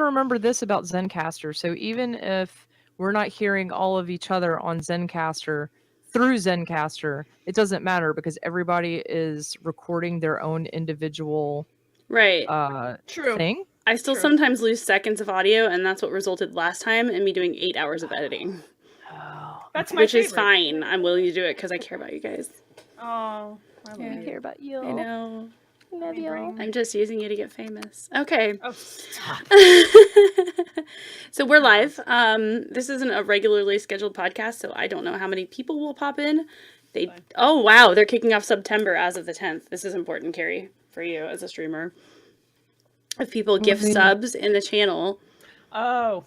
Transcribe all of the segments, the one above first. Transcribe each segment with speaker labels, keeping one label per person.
Speaker 1: remember this about Zencaster. So even if we're not hearing all of each other on Zencaster through Zencaster, it doesn't matter because everybody is recording their own individual
Speaker 2: Right.
Speaker 3: True.
Speaker 1: thing.
Speaker 2: I still sometimes lose seconds of audio, and that's what resulted last time in me doing 8 hours of editing.
Speaker 1: Oh,
Speaker 3: That's my
Speaker 2: Which
Speaker 3: favorite.
Speaker 2: is fine. I'm willing to do it because I care about you guys.
Speaker 3: Oh, I
Speaker 2: Yeah.
Speaker 1: I care about you.
Speaker 2: I know.
Speaker 1: Love you.
Speaker 2: I'm just using you to get famous. Okay.
Speaker 3: Oh, stop.
Speaker 2: So we're live. This isn't a regularly scheduled podcast, so I don't know how many people will pop in. Oh wow, they're kicking off September as of the 10th. This is important, Carrie, for you as a streamer. If people gift subs in the channel,
Speaker 3: Oh,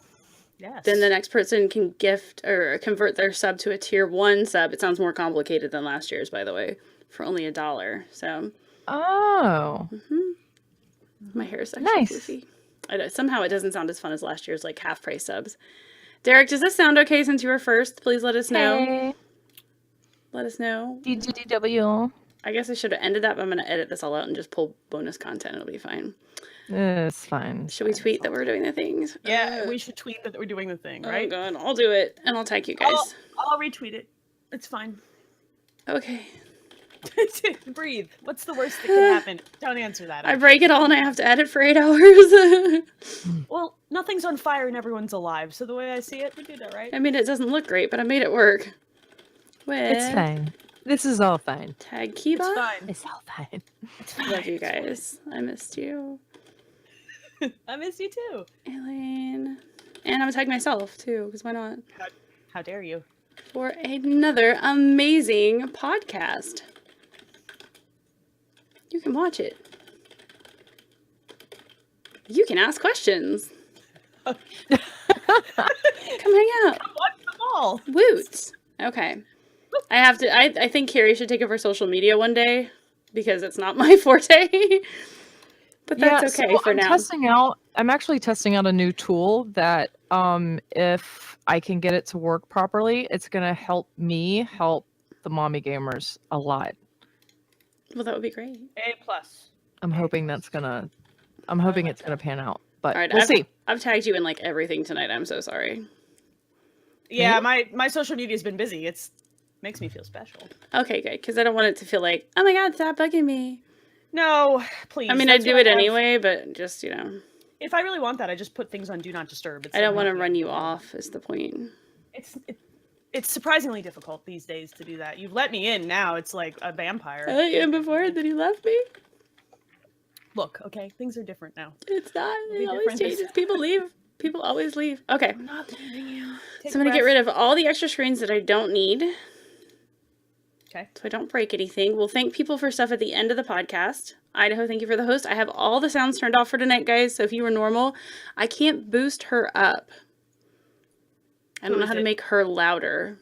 Speaker 3: yes.
Speaker 2: then the next person can gift or convert their sub to a tier 1 sub. It sounds more complicated than last year's, by the way, for only $1. So.
Speaker 1: Oh.
Speaker 2: My hair is actually
Speaker 1: Nice.
Speaker 2: goofy. Somehow it doesn't sound as fun as last year's like half price subs. Derek, does this sound okay since you were first? Please let us know.
Speaker 1: Hey.
Speaker 2: Let us know.
Speaker 1: DGDW.
Speaker 2: I guess I should have ended that, but I'm going to edit this all out and just pull bonus content. It'll be fine.
Speaker 1: It's fine.
Speaker 2: Should we tweet that we're doing the things?
Speaker 3: Yeah, we should tweet that we're doing the thing, right?
Speaker 2: Oh, God. I'll do it, and I'll tag you guys.
Speaker 3: I'll retweet it. It's fine.
Speaker 2: Okay.
Speaker 3: Breathe. What's the worst that can happen? Don't answer that.
Speaker 2: I break it all, and I have to edit for 8 hours.
Speaker 3: Well, nothing's on fire and everyone's alive, so the way I see it, we did that, right?
Speaker 2: I mean, it doesn't look great, but I made it work.
Speaker 1: It's fine. This is all fine.
Speaker 2: Tag Kiba.
Speaker 3: It's fine.
Speaker 1: It's all fine.
Speaker 3: It's fine.
Speaker 2: Love you guys. I missed you.
Speaker 3: I miss you too.
Speaker 2: Elaine. And I'm gonna tag myself too, because why not?
Speaker 3: How dare you?
Speaker 2: For another amazing podcast. You can watch it. You can ask questions. Come hang out.
Speaker 3: Watch them all.
Speaker 2: Woots. Okay. I think Carrie should take over social media one day because it's not my forte. But that's okay for now.
Speaker 1: I'm actually testing out a new tool that if I can get it to work properly, it's gonna help me help the mommy gamers a lot.
Speaker 2: Well, that would be great.
Speaker 3: A+.
Speaker 1: I'm hoping it's gonna pan out. But
Speaker 2: All right,
Speaker 1: we'll see.
Speaker 2: I've tagged you in like everything tonight. I'm so sorry.
Speaker 3: Yeah, my social media's been busy. It's makes me feel special.
Speaker 2: Okay, good. Because I don't want it to feel like, oh my God, stop bugging me.
Speaker 3: No, please.
Speaker 2: I mean, I do it anyway, but just,
Speaker 3: If I really want that, I just put things on Do Not Disturb.
Speaker 2: I don't want to run you off, is the point.
Speaker 3: It's surprisingly difficult these days to do that. You've let me in now. It's like a vampire.
Speaker 2: I let you in before, and then you left me.
Speaker 3: Look, okay, things are different now.
Speaker 2: It's not.
Speaker 3: It'll be
Speaker 2: It always
Speaker 3: different.
Speaker 2: changes. People leave. People always leave. Okay.
Speaker 3: I'm not leaving you.
Speaker 2: So I'm going to get rid of all the extra screens that I don't need.
Speaker 3: Okay.
Speaker 2: So I don't break anything. We'll thank people for stuff at the end of the podcast. Idaho, thank you for the host. I have all the sounds turned off for tonight, guys. So if you were normal, I can't boost her up. I don't know how to make her louder.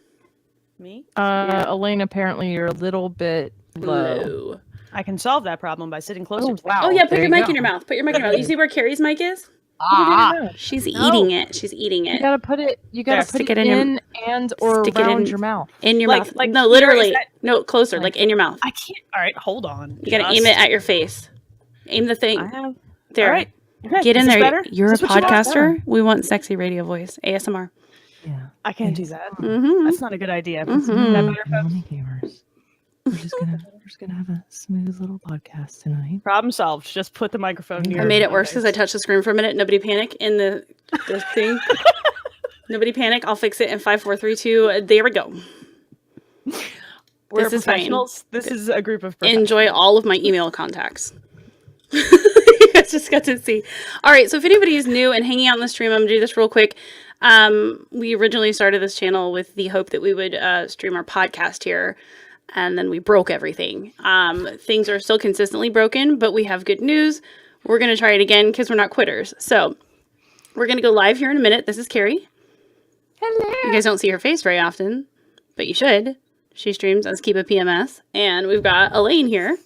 Speaker 3: Me?
Speaker 1: Elaine, apparently you're a little bit low.
Speaker 3: I can solve that problem by sitting closer to the
Speaker 1: wow.
Speaker 2: Oh, yeah, put
Speaker 1: There
Speaker 2: your
Speaker 1: you
Speaker 2: mic
Speaker 1: go.
Speaker 2: in your mouth. Put your mic in your mouth. You see where Carrie's mic is? She's eating it. She's eating
Speaker 1: You
Speaker 2: it.
Speaker 1: gotta put it. You gotta put
Speaker 2: stick
Speaker 1: it
Speaker 2: it in your-
Speaker 1: in and or
Speaker 2: stick it
Speaker 1: around
Speaker 2: in-
Speaker 1: your mouth.
Speaker 2: In your
Speaker 3: Like-
Speaker 2: mouth.
Speaker 3: like
Speaker 2: No,
Speaker 3: here,
Speaker 2: literally.
Speaker 3: is that-
Speaker 2: No, closer. Like in your mouth.
Speaker 3: I can't. All right, hold on.
Speaker 2: You gotta aim it at your face. Aim the thing.
Speaker 3: I have.
Speaker 2: There.
Speaker 3: All right. Okay,
Speaker 2: Get in
Speaker 3: is this
Speaker 2: there.
Speaker 3: better?
Speaker 2: You're a
Speaker 3: Is this what you want?
Speaker 2: podcaster. We want sexy radio voice. ASMR.
Speaker 1: Yeah.
Speaker 3: I can't do that.
Speaker 2: Mm-hmm.
Speaker 3: That's not a good idea.
Speaker 2: Mhm.
Speaker 3: Is that better, folks?
Speaker 1: Mommy gamers. We're just gonna have a smooth little podcast tonight.
Speaker 3: Problem solved. Just put the microphone near.
Speaker 2: I made it
Speaker 3: my
Speaker 2: worse
Speaker 3: face.
Speaker 2: because I touched the screen for a minute. Nobody panic in the thing. Nobody panic. I'll fix it in 5, 4, 3, 2. There we go.
Speaker 3: We're
Speaker 2: This is fine.
Speaker 3: professionals. This is a group of professionals.
Speaker 2: Enjoy all of my email contacts. You guys just got to see. All right, so if anybody is new and hanging out in the stream, I'm going to do this real quick. We originally started this channel with the hope that we would stream our podcast here, and then we broke everything. Things are still consistently broken, but we have good news. We're going to try it again because we're not quitters. So we're going to go live here in a minute. This is Carrie.
Speaker 1: Hello.
Speaker 2: You guys don't see her face very often, but you should. She streams as Kiba PMS. And we've got Elaine here,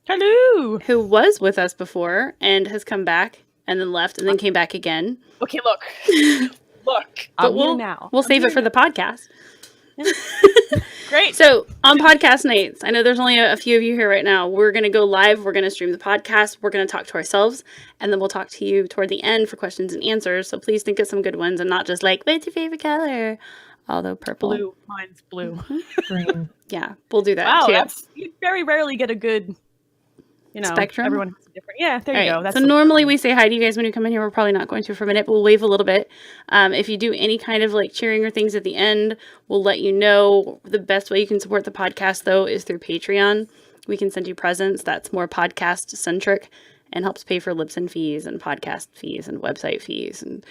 Speaker 3: Hello.
Speaker 2: who was with us before and has come back and then left and then came back again.
Speaker 3: Okay, look. Look.
Speaker 2: But
Speaker 3: I'm here now.
Speaker 2: We'll save it for the podcast.
Speaker 3: Great.
Speaker 2: So on podcast nights, I know there's only a few of you here right now. We're going to go live. We're going to stream the podcast. We're going to talk to ourselves. And then we'll talk to you toward the end for questions and answers. So please think of some good ones and not just like, what's your favorite color? Although purple.
Speaker 3: Blue. Mine's blue.
Speaker 1: Green.
Speaker 2: Yeah, we'll do that
Speaker 3: Wow,
Speaker 2: too.
Speaker 3: you very rarely get a good,
Speaker 2: Spectrum?
Speaker 3: Everyone has a different. Yeah, there
Speaker 2: All
Speaker 3: you
Speaker 2: right,
Speaker 3: go. That's
Speaker 2: so normally we say hi to you guys when you come in here. We're probably not going to for a minute, but we'll wave a little bit. If you do any kind of like cheering or things at the end, we'll let you know. The best way you can support the podcast, though, is through Patreon. We can send you presents. That's more podcast centric and helps pay for Libsyn fees and podcast fees and website fees and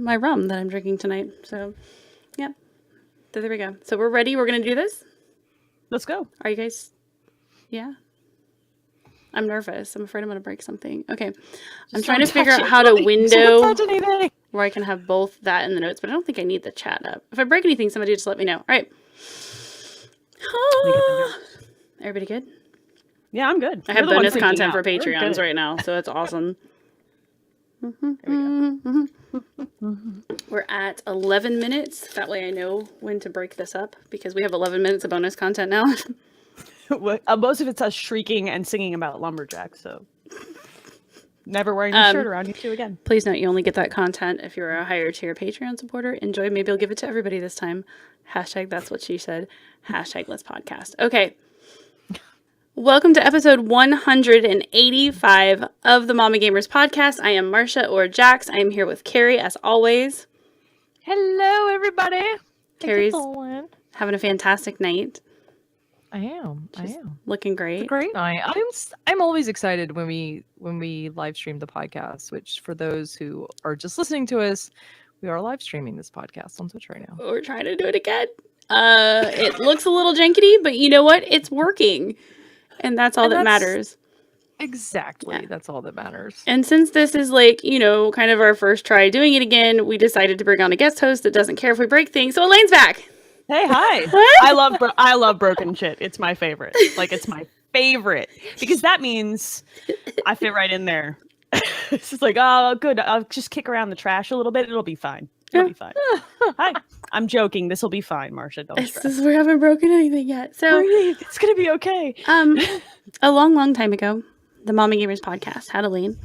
Speaker 2: my rum that I'm drinking tonight. So, yeah. So there we go. So we're ready. We're going to do this.
Speaker 3: Let's go.
Speaker 2: Are you guys? Yeah. I'm nervous. I'm afraid I'm going to break something. Okay. I'm trying to figure out how to window where I can have both that and the notes, but I don't think I need the chat up. If I break anything, somebody just let me know. All right. Everybody good?
Speaker 3: Yeah, I'm good.
Speaker 2: I have bonus content for Patreons right now, so that's awesome. We're at 11 minutes. That way I know when to break this up because we have 11 minutes of bonus content now.
Speaker 3: Most of it's us shrieking and singing about lumberjacks, so never wearing a shirt around you two again.
Speaker 2: Please note you only get that content if you're a higher tier Patreon supporter. Enjoy. Maybe I'll give it to everybody this time. Hashtag that's what she said. Hashtag let's podcast. Okay. Welcome to episode 185 of the Mommy Gamers podcast. I am Marcia or Jax. I am here with Carrie as always.
Speaker 1: Hello, everybody.
Speaker 2: Carrie's having a fantastic night.
Speaker 1: I am.
Speaker 2: Looking great.
Speaker 1: It's a great night. I'm always excited when we live stream the podcast, which for those who are just listening to us, we are live streaming this podcast on Twitch right now.
Speaker 2: We're trying to do it again. It looks a little jankety, but you know what? It's working. And that's all that matters.
Speaker 1: Exactly.
Speaker 2: Yeah.
Speaker 1: That's all that matters.
Speaker 2: And since this is like, kind of our first try doing it again, we decided to bring on a guest host that doesn't care if we break things. So Elaine's back.
Speaker 3: Hey, hi. I love broken shit. It's my favorite. Like, it's my favorite. Because that means I fit right in there. It's just like, oh, good. I'll just kick around the trash a little bit. It'll be fine. It'll be fine. Hi. I'm joking. This will be fine, Marcia. Don't stress.
Speaker 2: We haven't broken anything yet. So
Speaker 3: breathe. It's going to be okay.
Speaker 2: A long, long time ago, the Mommy Gamers podcast had Elaine.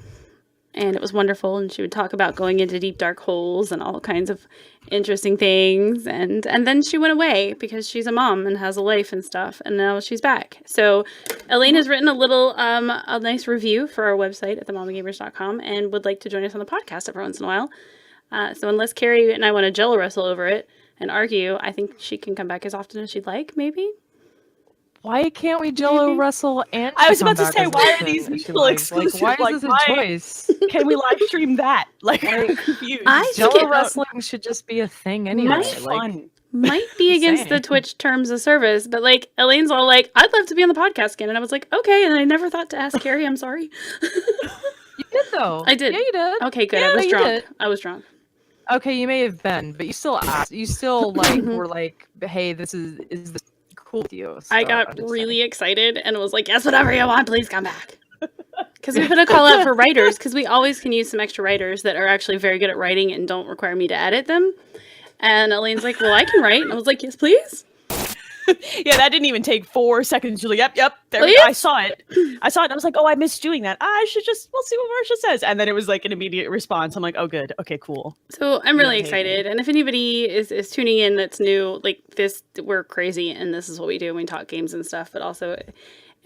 Speaker 2: And it was wonderful. And she would talk about going into deep, dark holes and all kinds of interesting things. And then she went away because she's a mom and has a life and stuff. And now she's back. So Elaine has written a nice review for our website at themommygamers.com and would like to join us on the podcast every once in a while. So unless Carrie and I want to jello wrestle over it and argue, I think she can come back as often as she'd like, maybe.
Speaker 1: Why can't we jello wrestle and
Speaker 3: I was about to say, why are these mutual exclusive?
Speaker 1: Why is this a choice?
Speaker 3: Can we live stream that? Like, I'm confused.
Speaker 1: Jello wrestling should just be a thing anyway.
Speaker 2: Might be against the Twitch terms of service, but like Elaine's all like, I'd love to be on the podcast again. And I was like, okay. And I never thought to ask Carrie, I'm sorry.
Speaker 1: You did though.
Speaker 2: I did.
Speaker 1: Yeah, you did.
Speaker 2: Okay, good.
Speaker 1: Yeah,
Speaker 2: I was drunk.
Speaker 1: Okay, you may have been, but you still asked. You still were like, hey, is this cool with you? So
Speaker 2: I got really excited and was like, yes, whatever you want, please come back. Because we put a call out for writers, because we always can use some extra writers that are actually very good at writing and don't require me to edit them. And Elaine's like, well, I can write. And I was like, yes, please.
Speaker 3: Yeah, that didn't even take 4 seconds. You're like, yep. There we go. I saw it. And I was like, oh, I missed doing that. We'll see what Marcia says. And then it was like an immediate response. I'm like, oh, good. Okay, cool.
Speaker 2: So I'm really excited. And if anybody is tuning in that's new, like this, we're crazy. And this is what we do when we talk games and stuff. But also,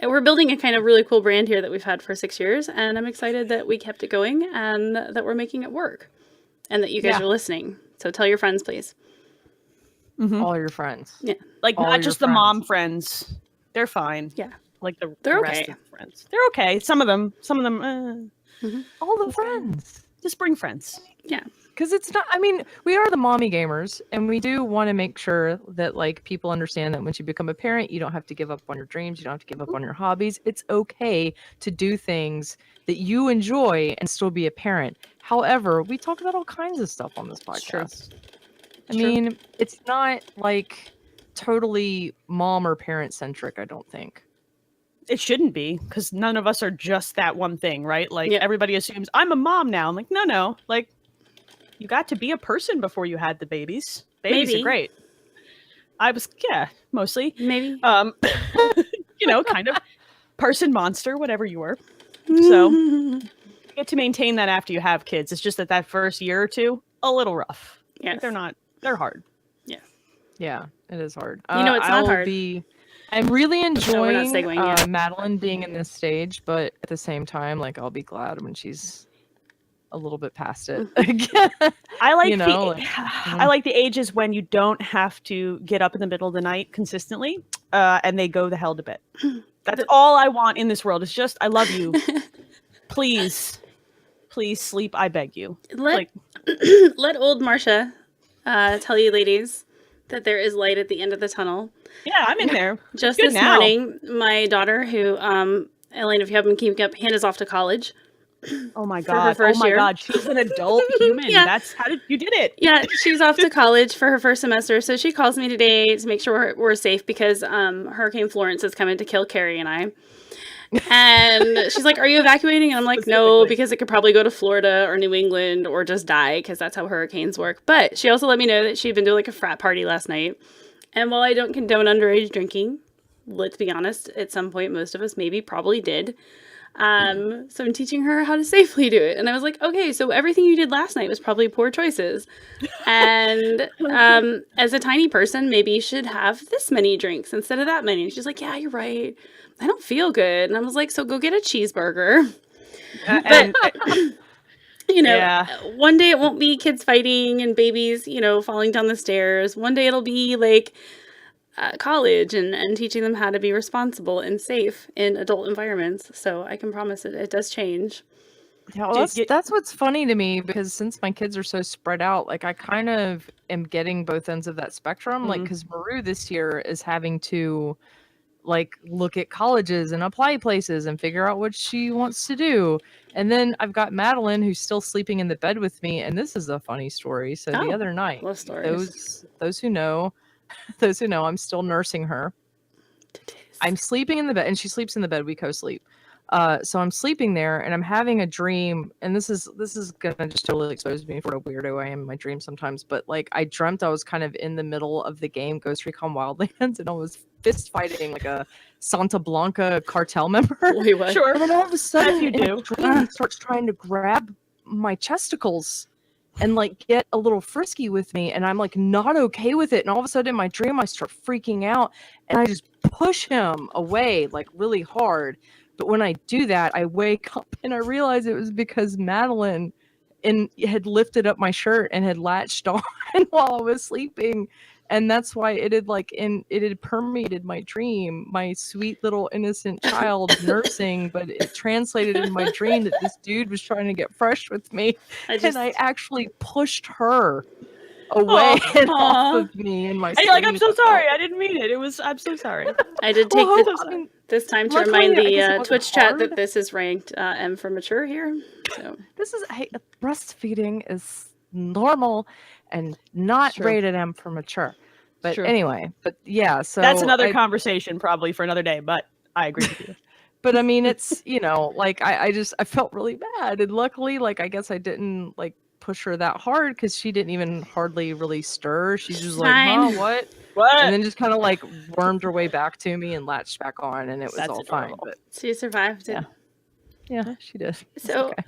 Speaker 2: we're building a kind of really cool brand here that we've had for 6 years. And I'm excited that we kept it going and that we're making it work. And that you guys are listening. So tell your friends, please.
Speaker 1: Mm-hmm. All your friends.
Speaker 2: Yeah.
Speaker 3: Like, not just the mom friends. They're fine.
Speaker 2: Yeah.
Speaker 3: Like the
Speaker 2: They're
Speaker 3: rest
Speaker 2: okay.
Speaker 3: of the friends. They're okay. Some of them.
Speaker 1: All the friends.
Speaker 3: Just bring friends.
Speaker 2: Yeah.
Speaker 1: Because it's not, we are the mommy gamers, and we do want to make sure that, like, people understand that once you become a parent, you don't have to give up on your dreams. You don't have to give up on your hobbies. It's okay to do things that you enjoy and still be a parent. However, we talk about all kinds of stuff on this podcast. It's not, like, totally mom or parent centric, I don't think.
Speaker 3: It shouldn't be, because none of us are just that one thing, right? Like, everybody assumes, I'm a mom now. I'm like, no. Like, you got to be a person before you had the babies. Babies are great. I was, yeah, mostly.
Speaker 2: Maybe.
Speaker 3: Kind of person, monster, whatever you were. So you get to maintain that after you have kids. It's just that first year or two, a little rough.
Speaker 2: Yes.
Speaker 3: Like they're hard.
Speaker 2: Yes.
Speaker 1: Yeah, it is hard.
Speaker 2: It's not hard.
Speaker 1: I'm really
Speaker 2: we're not
Speaker 1: enjoying
Speaker 2: segueing yet.
Speaker 1: Madeline being in this stage, but at the same time, like, I'll be glad when she's a little bit past it.
Speaker 3: I like
Speaker 1: I
Speaker 3: like the ages when you don't have to get up in the middle of the night consistently, and they go the hell to bed. That's all I want in this world. It's just, I love you. Please sleep. I beg you.
Speaker 2: Let old Marcia tell you, ladies, that there is light at the end of the tunnel.
Speaker 3: Yeah, I'm in there.
Speaker 2: Just this morning, my daughter, who, Elaine, if you haven't been keeping up, Hannah's off to college.
Speaker 3: Oh my god! She's an adult human.
Speaker 2: Yeah.
Speaker 3: You did it?
Speaker 2: Yeah, she's off to college for her first semester. So she calls me today to make sure we're safe because Hurricane Florence is coming to kill Carrie and I. And she's like, "Are you evacuating?" And I'm like, "No, because it could probably go to Florida or New England or just die because that's how hurricanes work." But she also let me know that she'd been to like a frat party last night. And while I don't condone underage drinking, let's be honest, at some point most of us probably did. So I'm teaching her how to safely do it. And I was like, okay, so everything you did last night was probably poor choices. And as a tiny person, maybe you should have this many drinks instead of that many. And she's like, yeah, you're right. I don't feel good. And I was like, so go get a cheeseburger. One day it won't be kids fighting and babies, falling down the stairs. One day it'll be like college and teaching them how to be responsible and safe in adult environments. So I can promise it does change.
Speaker 1: Yeah, well, that's what's funny to me, because since my kids are so spread out, like, I kind of am getting both ends of that spectrum. Like, because Maru this year is having to, like, look at colleges and apply places and figure out what she wants to do. And then I've got Madeline, who's still sleeping in the bed with me. And this is a funny story. So the other night,
Speaker 2: love stories.
Speaker 1: those who know, I'm still nursing her. I'm sleeping in the bed, and she sleeps in the bed. We co-sleep. So I'm sleeping there, and I'm having a dream, and this is gonna just totally expose me for a weirdo I am in my dreams sometimes. But like, I dreamt I was kind of in the middle of the game Ghost Recon Wildlands, and I was fist fighting like a Santa Blanca cartel member.
Speaker 2: Wait, what?
Speaker 1: Sure. And then all of a sudden, he starts trying to grab my chesticles and like get a little frisky with me, and I'm like not okay with it. And all of a sudden in my dream, I start freaking out, and I just push him away like really hard. But when I do that, I wake up and I realize it was because Madeline had lifted up my shirt and had latched on while I was sleeping. And that's why it had permeated my dream, my sweet little innocent child nursing, but it translated in my dream that this dude was trying to get fresh with me. And I actually pushed her away and off of me in my sleep.
Speaker 3: Like, I'm so sorry. I didn't mean it. I'm so sorry.
Speaker 2: I did take this time to remind the Twitch chat that this is ranked M for mature here. So
Speaker 1: breastfeeding is normal and not rated M for mature. But anyway, so
Speaker 3: that's another conversation probably for another day, but I agree with you.
Speaker 1: But I mean, it's, like, I felt really bad. And luckily, like, I guess I didn't like push her that hard, because she didn't even hardly really stir. She's just like, what? And then just kind of like wormed her way back to me and latched back on, and it was all fine. But
Speaker 2: she survived it.
Speaker 1: Yeah, she did.
Speaker 2: So
Speaker 1: okay.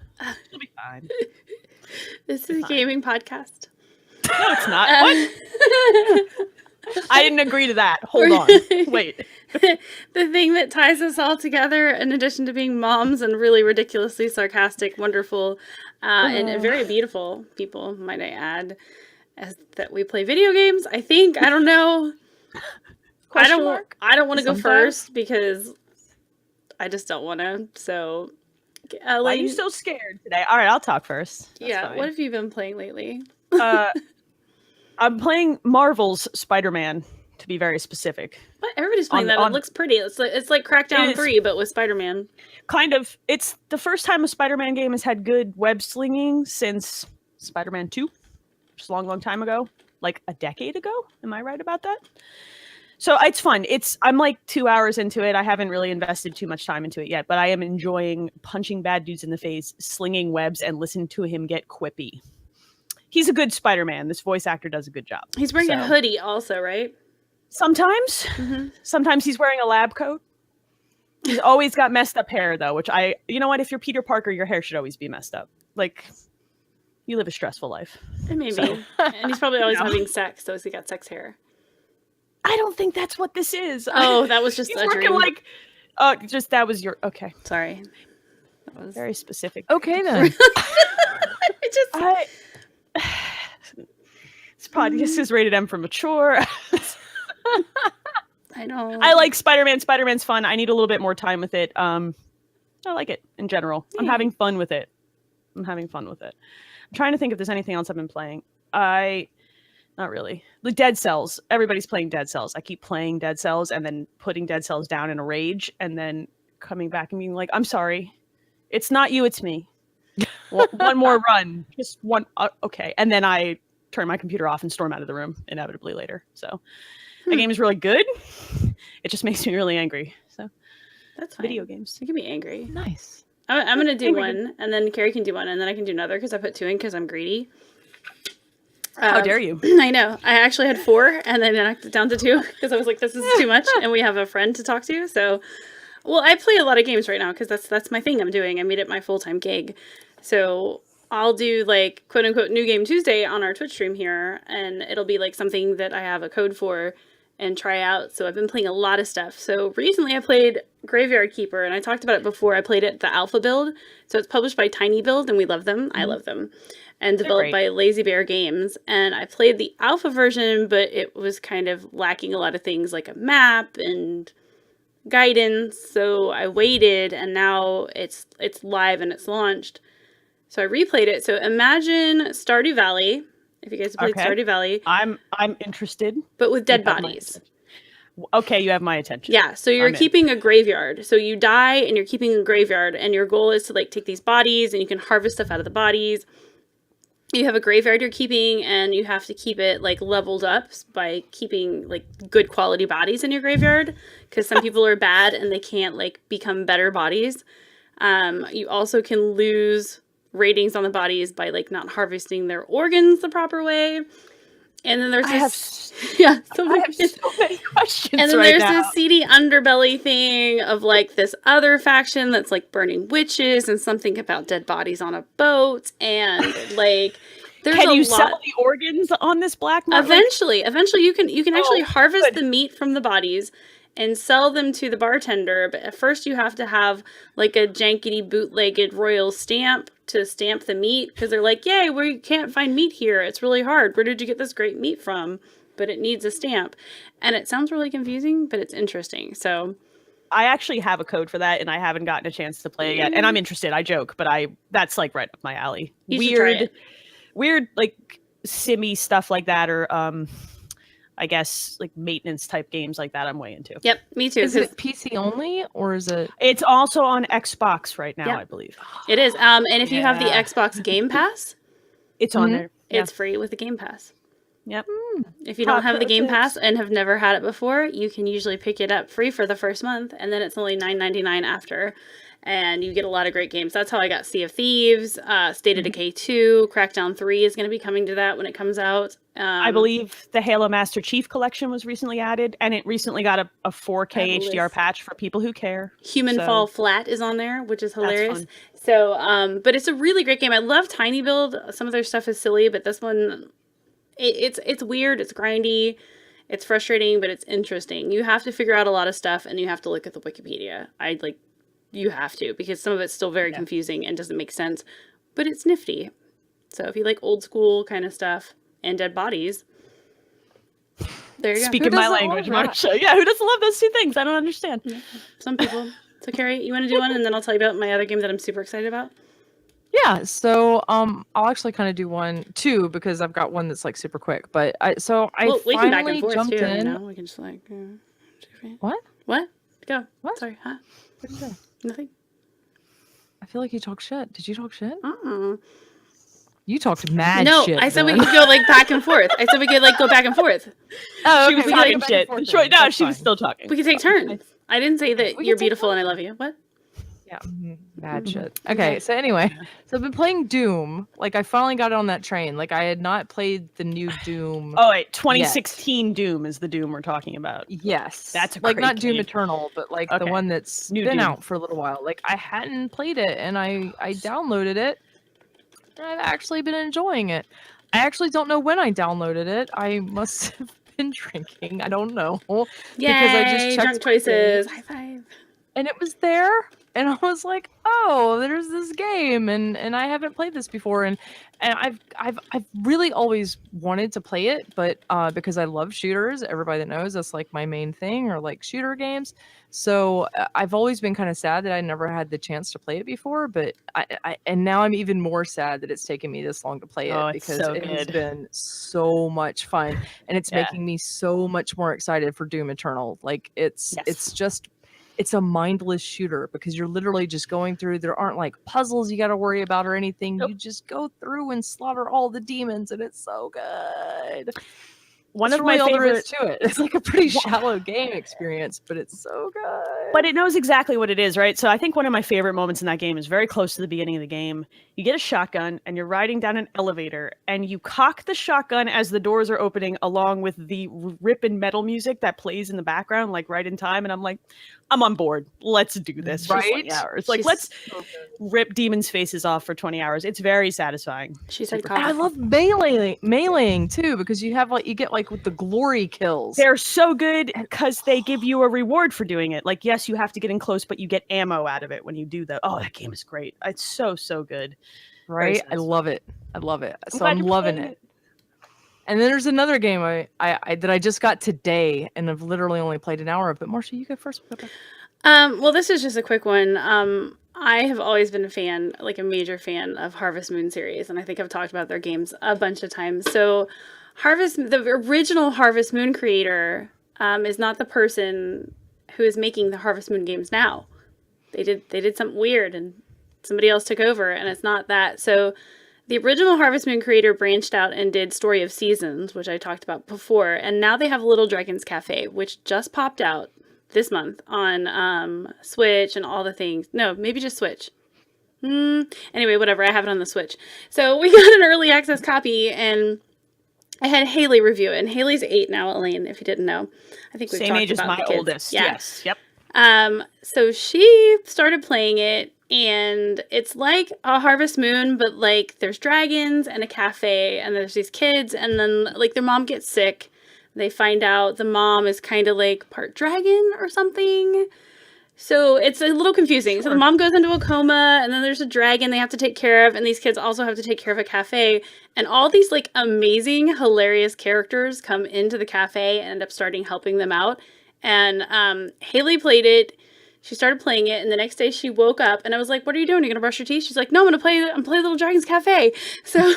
Speaker 3: She'll be fine.
Speaker 2: This is a gaming podcast.
Speaker 3: No, it's not. What? I didn't agree to that. Hold on. Wait.
Speaker 2: The thing that ties us all together, in addition to being moms and really ridiculously sarcastic, wonderful, and very beautiful people, might I add, is that we play video games. I think. I don't know. I don't want to go first because I just don't want to. So,
Speaker 3: why are you so scared today? All right, I'll talk first.
Speaker 2: That's fine. What have you been playing lately?
Speaker 3: I'm playing Marvel's Spider-Man, to be very specific.
Speaker 2: What? Everybody's playing that. It looks pretty. It's like Crackdown 3, but with Spider-Man.
Speaker 3: Kind of. It's the first time a Spider-Man game has had good web slinging since Spider-Man 2. Just a long, long time ago. Like a decade ago. Am I right about that? So it's fun. I'm like 2 hours into it. I haven't really invested too much time into it yet, but I am enjoying punching bad dudes in the face, slinging webs, and listening to him get quippy. He's a good Spider-Man. This voice actor does a good job.
Speaker 2: He's wearing a hoodie also, right?
Speaker 3: Sometimes. Sometimes he's wearing a lab coat. He's always got messed up hair, though, which you know what? If you're Peter Parker, your hair should always be messed up. Like, you live a stressful life.
Speaker 2: Maybe. So. And he's probably always having sex, so he got sex hair.
Speaker 3: I don't think that's what this is.
Speaker 2: Oh, that was just
Speaker 3: he's
Speaker 2: a
Speaker 3: working
Speaker 2: dream.
Speaker 3: like, that was your, okay.
Speaker 2: Sorry. That was
Speaker 3: very specific.
Speaker 1: Okay, then.
Speaker 3: This podcast is rated M for mature.
Speaker 2: I know.
Speaker 3: I like Spider-Man. Spider-Man's fun. I need a little bit more time with it. I like it in general. Yeah. I'm having fun with it. I'm trying to think if there's anything else I've been playing. Not really. The Dead Cells. Everybody's playing Dead Cells. I keep playing Dead Cells and then putting Dead Cells down in a rage and then coming back and being like, I'm sorry. It's not you, it's me. One more run. Just one. Okay. And then I turn my computer off and storm out of the room inevitably later. So the game is really good. It just makes me really angry. So
Speaker 2: that's fine.
Speaker 3: Video games.
Speaker 2: You can be angry.
Speaker 1: Nice.
Speaker 2: I'm going to do one and then Carrie can do one and then I can do another because I put 2 in because I'm greedy.
Speaker 3: How dare you?
Speaker 2: I know. I actually had 4 and then I knocked it down to 2 because I was like, this is too much and we have a friend to talk to. So, well, I play a lot of games right now because that's my thing I'm doing. I made it my full-time gig. So I'll do like quote unquote New Game Tuesday on our Twitch stream here and it'll be like something that I have a code for and try out. So I've been playing a lot of stuff. So recently I played Graveyard Keeper and I talked about it before. I played it the alpha build. So it's published by Tiny Build and we love them. I love them. And developed by Lazy Bear Games. And I played the alpha version, but it was kind of lacking a lot of things like a map and guidance. So I waited and now it's live and it's launched. So I replayed it. So imagine Stardew Valley. If you guys have played Stardew Valley.
Speaker 3: I'm interested.
Speaker 2: But with dead bodies.
Speaker 3: Okay, you have my attention.
Speaker 2: Yeah, so you're keeping a graveyard. So you die and you're keeping a graveyard and your goal is to like take these bodies and you can harvest stuff out of the bodies. You have a graveyard you're keeping and you have to keep it like leveled up by keeping like good quality bodies in your graveyard because some people are bad and they can't like become better bodies. You also can lose ratings on the bodies by like not harvesting their organs the proper way. And then there's
Speaker 3: so many questions.
Speaker 2: And then there's this seedy underbelly thing of like this other faction that's like burning witches and something about dead bodies on a boat and like there's
Speaker 3: can you sell the organs on this black market?
Speaker 2: Eventually you can actually harvest the meat from the bodies and sell them to the bartender, but at first you have to have like a jankety bootlegged royal stamp to stamp the meat because they're like, yay, we can't find meat here. It's really hard. Where did you get this great meat from? But it needs a stamp. And it sounds really confusing, but it's interesting. So
Speaker 3: I actually have a code for that and I haven't gotten a chance to play it yet. And I'm interested. I joke, but that's like right up my alley. Weird like simmy stuff like that or I guess like maintenance type games like that I'm way into.
Speaker 2: Yep, me too.
Speaker 1: Is it PC only or is it?
Speaker 3: It's also on Xbox right now, I believe.
Speaker 2: It is. And if you have the Xbox Game Pass,
Speaker 3: it's on there.
Speaker 2: It's free with the Game Pass.
Speaker 3: Yep.
Speaker 2: If you don't have the Game Pass and have never had it before, you can usually pick it up free for the first month, and then it's only $9.99 after. And you get a lot of great games. That's how I got Sea of Thieves, State of Decay 2, Crackdown 3 is going to be coming to that when it comes out.
Speaker 3: I believe the Halo Master Chief Collection was recently added, and it recently got a 4K HDR patch for people who care.
Speaker 2: Human Fall Flat is on there, which is hilarious. So, but it's a really great game. I love Tiny Build. Some of their stuff is silly, but this one, it's weird, it's grindy, it's frustrating, but it's interesting. You have to figure out a lot of stuff, and you have to look at the Wikipedia. You have to, because some of it's still very confusing and doesn't make sense, but it's nifty. So if you like old school kind of stuff and dead bodies, there you go.
Speaker 3: Speaking my language, Marcia. Yeah, who doesn't love those two things? I don't understand.
Speaker 2: Yeah, some people. So Carrie, you want to do one, and then I'll tell you about my other game that I'm super excited about?
Speaker 1: Yeah, so I'll actually kind of do two because I've got one that's like super quick. But I
Speaker 2: we can back and forth
Speaker 1: jumped
Speaker 2: too.
Speaker 1: in.
Speaker 2: You know, we can just like
Speaker 1: What?
Speaker 2: Go.
Speaker 1: What?
Speaker 2: Sorry, huh?
Speaker 1: What did you say?
Speaker 2: Nothing.
Speaker 1: I feel like you talk shit. Did you talk shit?
Speaker 2: Uh-uh.
Speaker 1: You talked mad shit.
Speaker 2: No, I said we could go like back and forth. I said we could like go back and forth.
Speaker 1: Oh,
Speaker 3: okay. She was talking shit. She was still talking.
Speaker 2: We could take turns. I didn't say that you're beautiful and I love you. What?
Speaker 1: Yeah, bad shit. Okay, so anyway, so I've been playing Doom. Like, I finally got on that train. Like, I had not played the new Doom.
Speaker 3: Oh wait,
Speaker 1: yet.
Speaker 3: 2016 Doom is the Doom we're talking about.
Speaker 1: Yes,
Speaker 3: That's a
Speaker 1: like
Speaker 3: great
Speaker 1: not Doom
Speaker 3: game.
Speaker 1: Eternal, but like the
Speaker 3: Okay.
Speaker 1: one that's
Speaker 3: New
Speaker 1: been
Speaker 3: Doom.
Speaker 1: out for a little while. Like, I hadn't played it, and I downloaded it, and I've actually been enjoying it. I actually don't know when I downloaded it. I must have been drinking. I don't know because I just
Speaker 2: Yay,
Speaker 1: checked
Speaker 2: drunk
Speaker 1: my
Speaker 2: choices.
Speaker 1: games,
Speaker 2: High five.
Speaker 1: and it was there, and I was like, oh, there's this game, and I haven't played this before, and I've really always wanted to play it, but because I love shooters, everybody that knows that's like my main thing, or like shooter games. So I've always been kind of sad that I never had the chance to play it before, but and now I'm even more sad that it's taken me this long to play it,
Speaker 3: Oh, it's
Speaker 1: because
Speaker 3: so
Speaker 1: it has
Speaker 3: good.
Speaker 1: been so much fun, and it's
Speaker 3: Yeah.
Speaker 1: making me so much more excited for Doom Eternal. Like, it's
Speaker 3: Yes.
Speaker 1: just, it's a mindless shooter, because you're literally just going through. There aren't like puzzles you got to worry about or anything.
Speaker 3: Nope.
Speaker 1: You just go through and slaughter all the demons, and it's so good.
Speaker 3: One
Speaker 1: That's
Speaker 3: of
Speaker 1: really
Speaker 3: my
Speaker 1: all there is
Speaker 3: favorite,
Speaker 1: to it. It's like a pretty shallow game experience, but it's so good.
Speaker 3: but it knows exactly what it is, right? So I think one of my favorite moments in that game is very close to the beginning of the game. You get a shotgun and you're riding down an elevator, and you cock the shotgun as the doors are opening, along with the ripping metal music that plays in the background, like right in time. And I'm like, I'm on board. Let's do this for 20 hours. Like, let's rip demons' faces off for 20 hours. It's very satisfying.
Speaker 2: She said,
Speaker 1: and I love meleeing too, because you have like, you get like with the glory kills.
Speaker 3: They're so good because they give you a reward for doing it. Like, yes, you have to get in close, but you get ammo out of it when you do that. Oh, that game is great. It's so good.
Speaker 1: Right? I love it. I love it. So
Speaker 3: glad
Speaker 1: I'm
Speaker 3: you're
Speaker 1: loving
Speaker 3: playing
Speaker 1: it. And then there's another game I that I just got today, and I've literally only played an hour of. But Marcia, you go first.
Speaker 2: Well, this is just a quick one. I have always been a fan, like a major fan of Harvest Moon series, and I think I've talked about their games a bunch of times. So, the original Harvest Moon creator, is not the person who is making the Harvest Moon games now. They did something weird, and somebody else took over, and it's not that. So, the original Harvest Moon creator branched out and did Story of Seasons, which I talked about before, and now they have Little Dragons Cafe, which just popped out this month on Switch and all the things. No, maybe just Switch. Anyway, whatever. I have it on the Switch. So we got an early access copy, and I had Haley review it. And Haley's 8 now, Elaine, if you didn't know. I think we've
Speaker 3: Same
Speaker 2: talked
Speaker 3: age as
Speaker 2: about
Speaker 3: my
Speaker 2: the kids.
Speaker 3: oldest.
Speaker 2: Yeah.
Speaker 3: Yes. Yep.
Speaker 2: So she started playing it, and it's like a Harvest Moon, but like there's dragons and a cafe, and there's these kids, and then like their mom gets sick. They find out the mom is kind of like part dragon or something. So it's a little confusing. Sure. So the mom goes into a coma, and then there's a dragon they have to take care of, and these kids also have to take care of a cafe. And all these like amazing, hilarious characters come into the cafe and end up helping them out. And Haley played it. She started playing it, and the next day she woke up, and I was like, "What are you doing? Are you gonna brush your teeth?" She's like, "No, I'm gonna play Little Dragons Cafe." So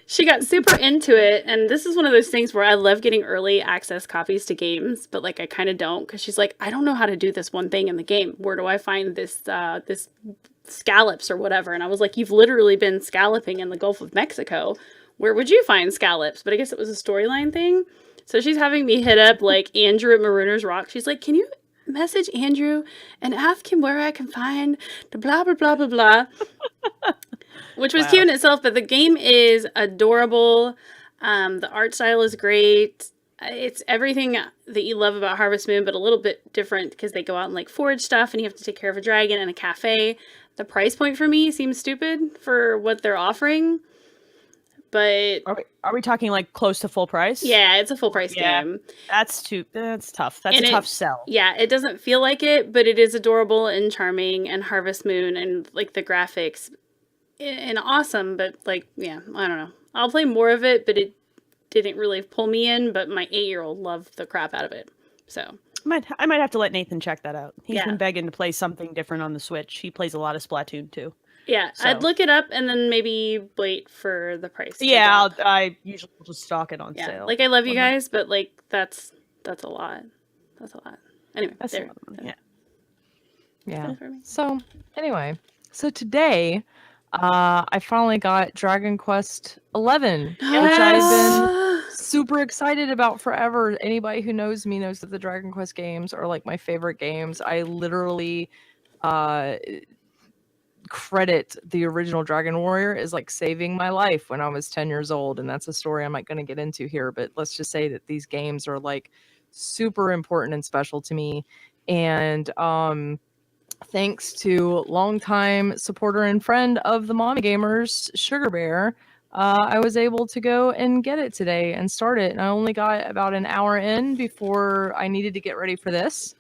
Speaker 2: she got super into it, and this is one of those things where I love getting early access copies to games, but like I kind of don't, because she's like, "I don't know how to do this one thing in the game. Where do I find this this scallops or whatever?" And I was like, "You've literally been scalloping in the Gulf of Mexico. Where would you find scallops?" But I guess it was a storyline thing. So she's having me hit up like Andrew at Marooner's Rock. She's like, "Can you message Andrew and ask him where I can find the blah blah blah blah blah," which was cute in itself. But the game is adorable. The art style is great. It's everything that you love about Harvest Moon, but a little bit different, because they go out and like forage stuff, and you have to take care of a dragon and a cafe. The price point for me seems stupid for what they're offering. But
Speaker 3: are we talking like close to full price?
Speaker 2: Yeah, it's a full price game.
Speaker 3: That's tough. That's a tough sell.
Speaker 2: Yeah, it doesn't feel like it, but it is adorable and charming, and Harvest Moon, and like the graphics and awesome. But like, yeah, I don't know. I'll play more of it, but it didn't really pull me in. But my 8-year-old loved the crap out of it. So
Speaker 3: I might have to let Nathan check that out. He's been begging to play something different on the Switch. He plays a lot of Splatoon too.
Speaker 2: Yeah, so I'd look it up and then maybe wait for the price.
Speaker 3: Yeah, I usually just stock it on sale.
Speaker 2: Like, I love you guys, but like that's a lot. That's a lot. Anyway,
Speaker 3: that's
Speaker 2: there.
Speaker 1: Yeah. So anyway, so today, I finally got Dragon Quest 11, which I've been super excited about forever. Anybody who knows me knows that the Dragon Quest games are like my favorite games. I literally credit the original Dragon Warrior as like saving my life when I was 10 years old. And that's a story I'm not going to get into here, but let's just say that these games are like super important and special to me. And thanks to longtime supporter and friend of the Mommy Gamers, Sugar Bear, I was able to go and get it today and start it. And I only got about an hour in before I needed to get ready for this.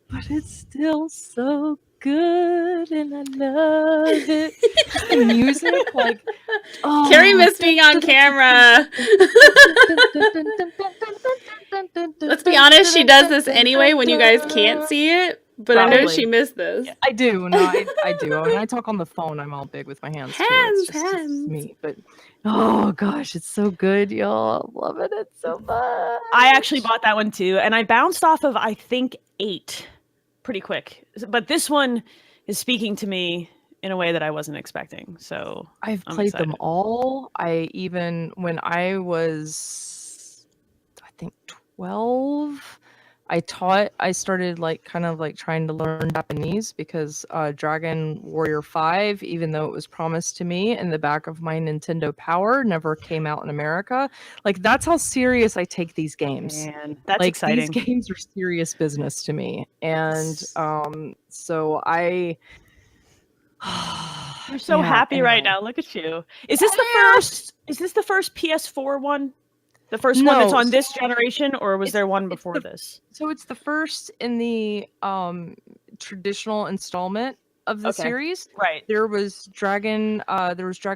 Speaker 1: But it's still so good and I love it. Just the music, like, oh.
Speaker 2: Carrie missed being on camera. Let's be honest, she does this anyway when you guys can't see it. But probably. I know she missed this.
Speaker 1: I do. No, I do. When I talk on the phone, I'm all big with my hands too. It's just me. But oh gosh, it's so good, y'all. I'm loving it so much.
Speaker 3: I actually bought that one too, and I bounced off of I think 8 pretty quick. But this one is speaking to me in a way that I wasn't expecting. So
Speaker 1: I've played them all. When I was, I think 12. I started like kind of like trying to learn Japanese because Dragon Warrior 5, even though it was promised to me in the back of my Nintendo Power, never came out in America. Like that's how serious I take these games.
Speaker 3: Man, that's
Speaker 1: like,
Speaker 3: exciting.
Speaker 1: These games are serious business to me. And so I
Speaker 3: you're so happy right now. Look at you. Is this the first PS4 one? The first one that's on this generation, or was there one before this?
Speaker 1: So it's the first in the traditional installment of the series.
Speaker 3: Right.
Speaker 1: There was Dragon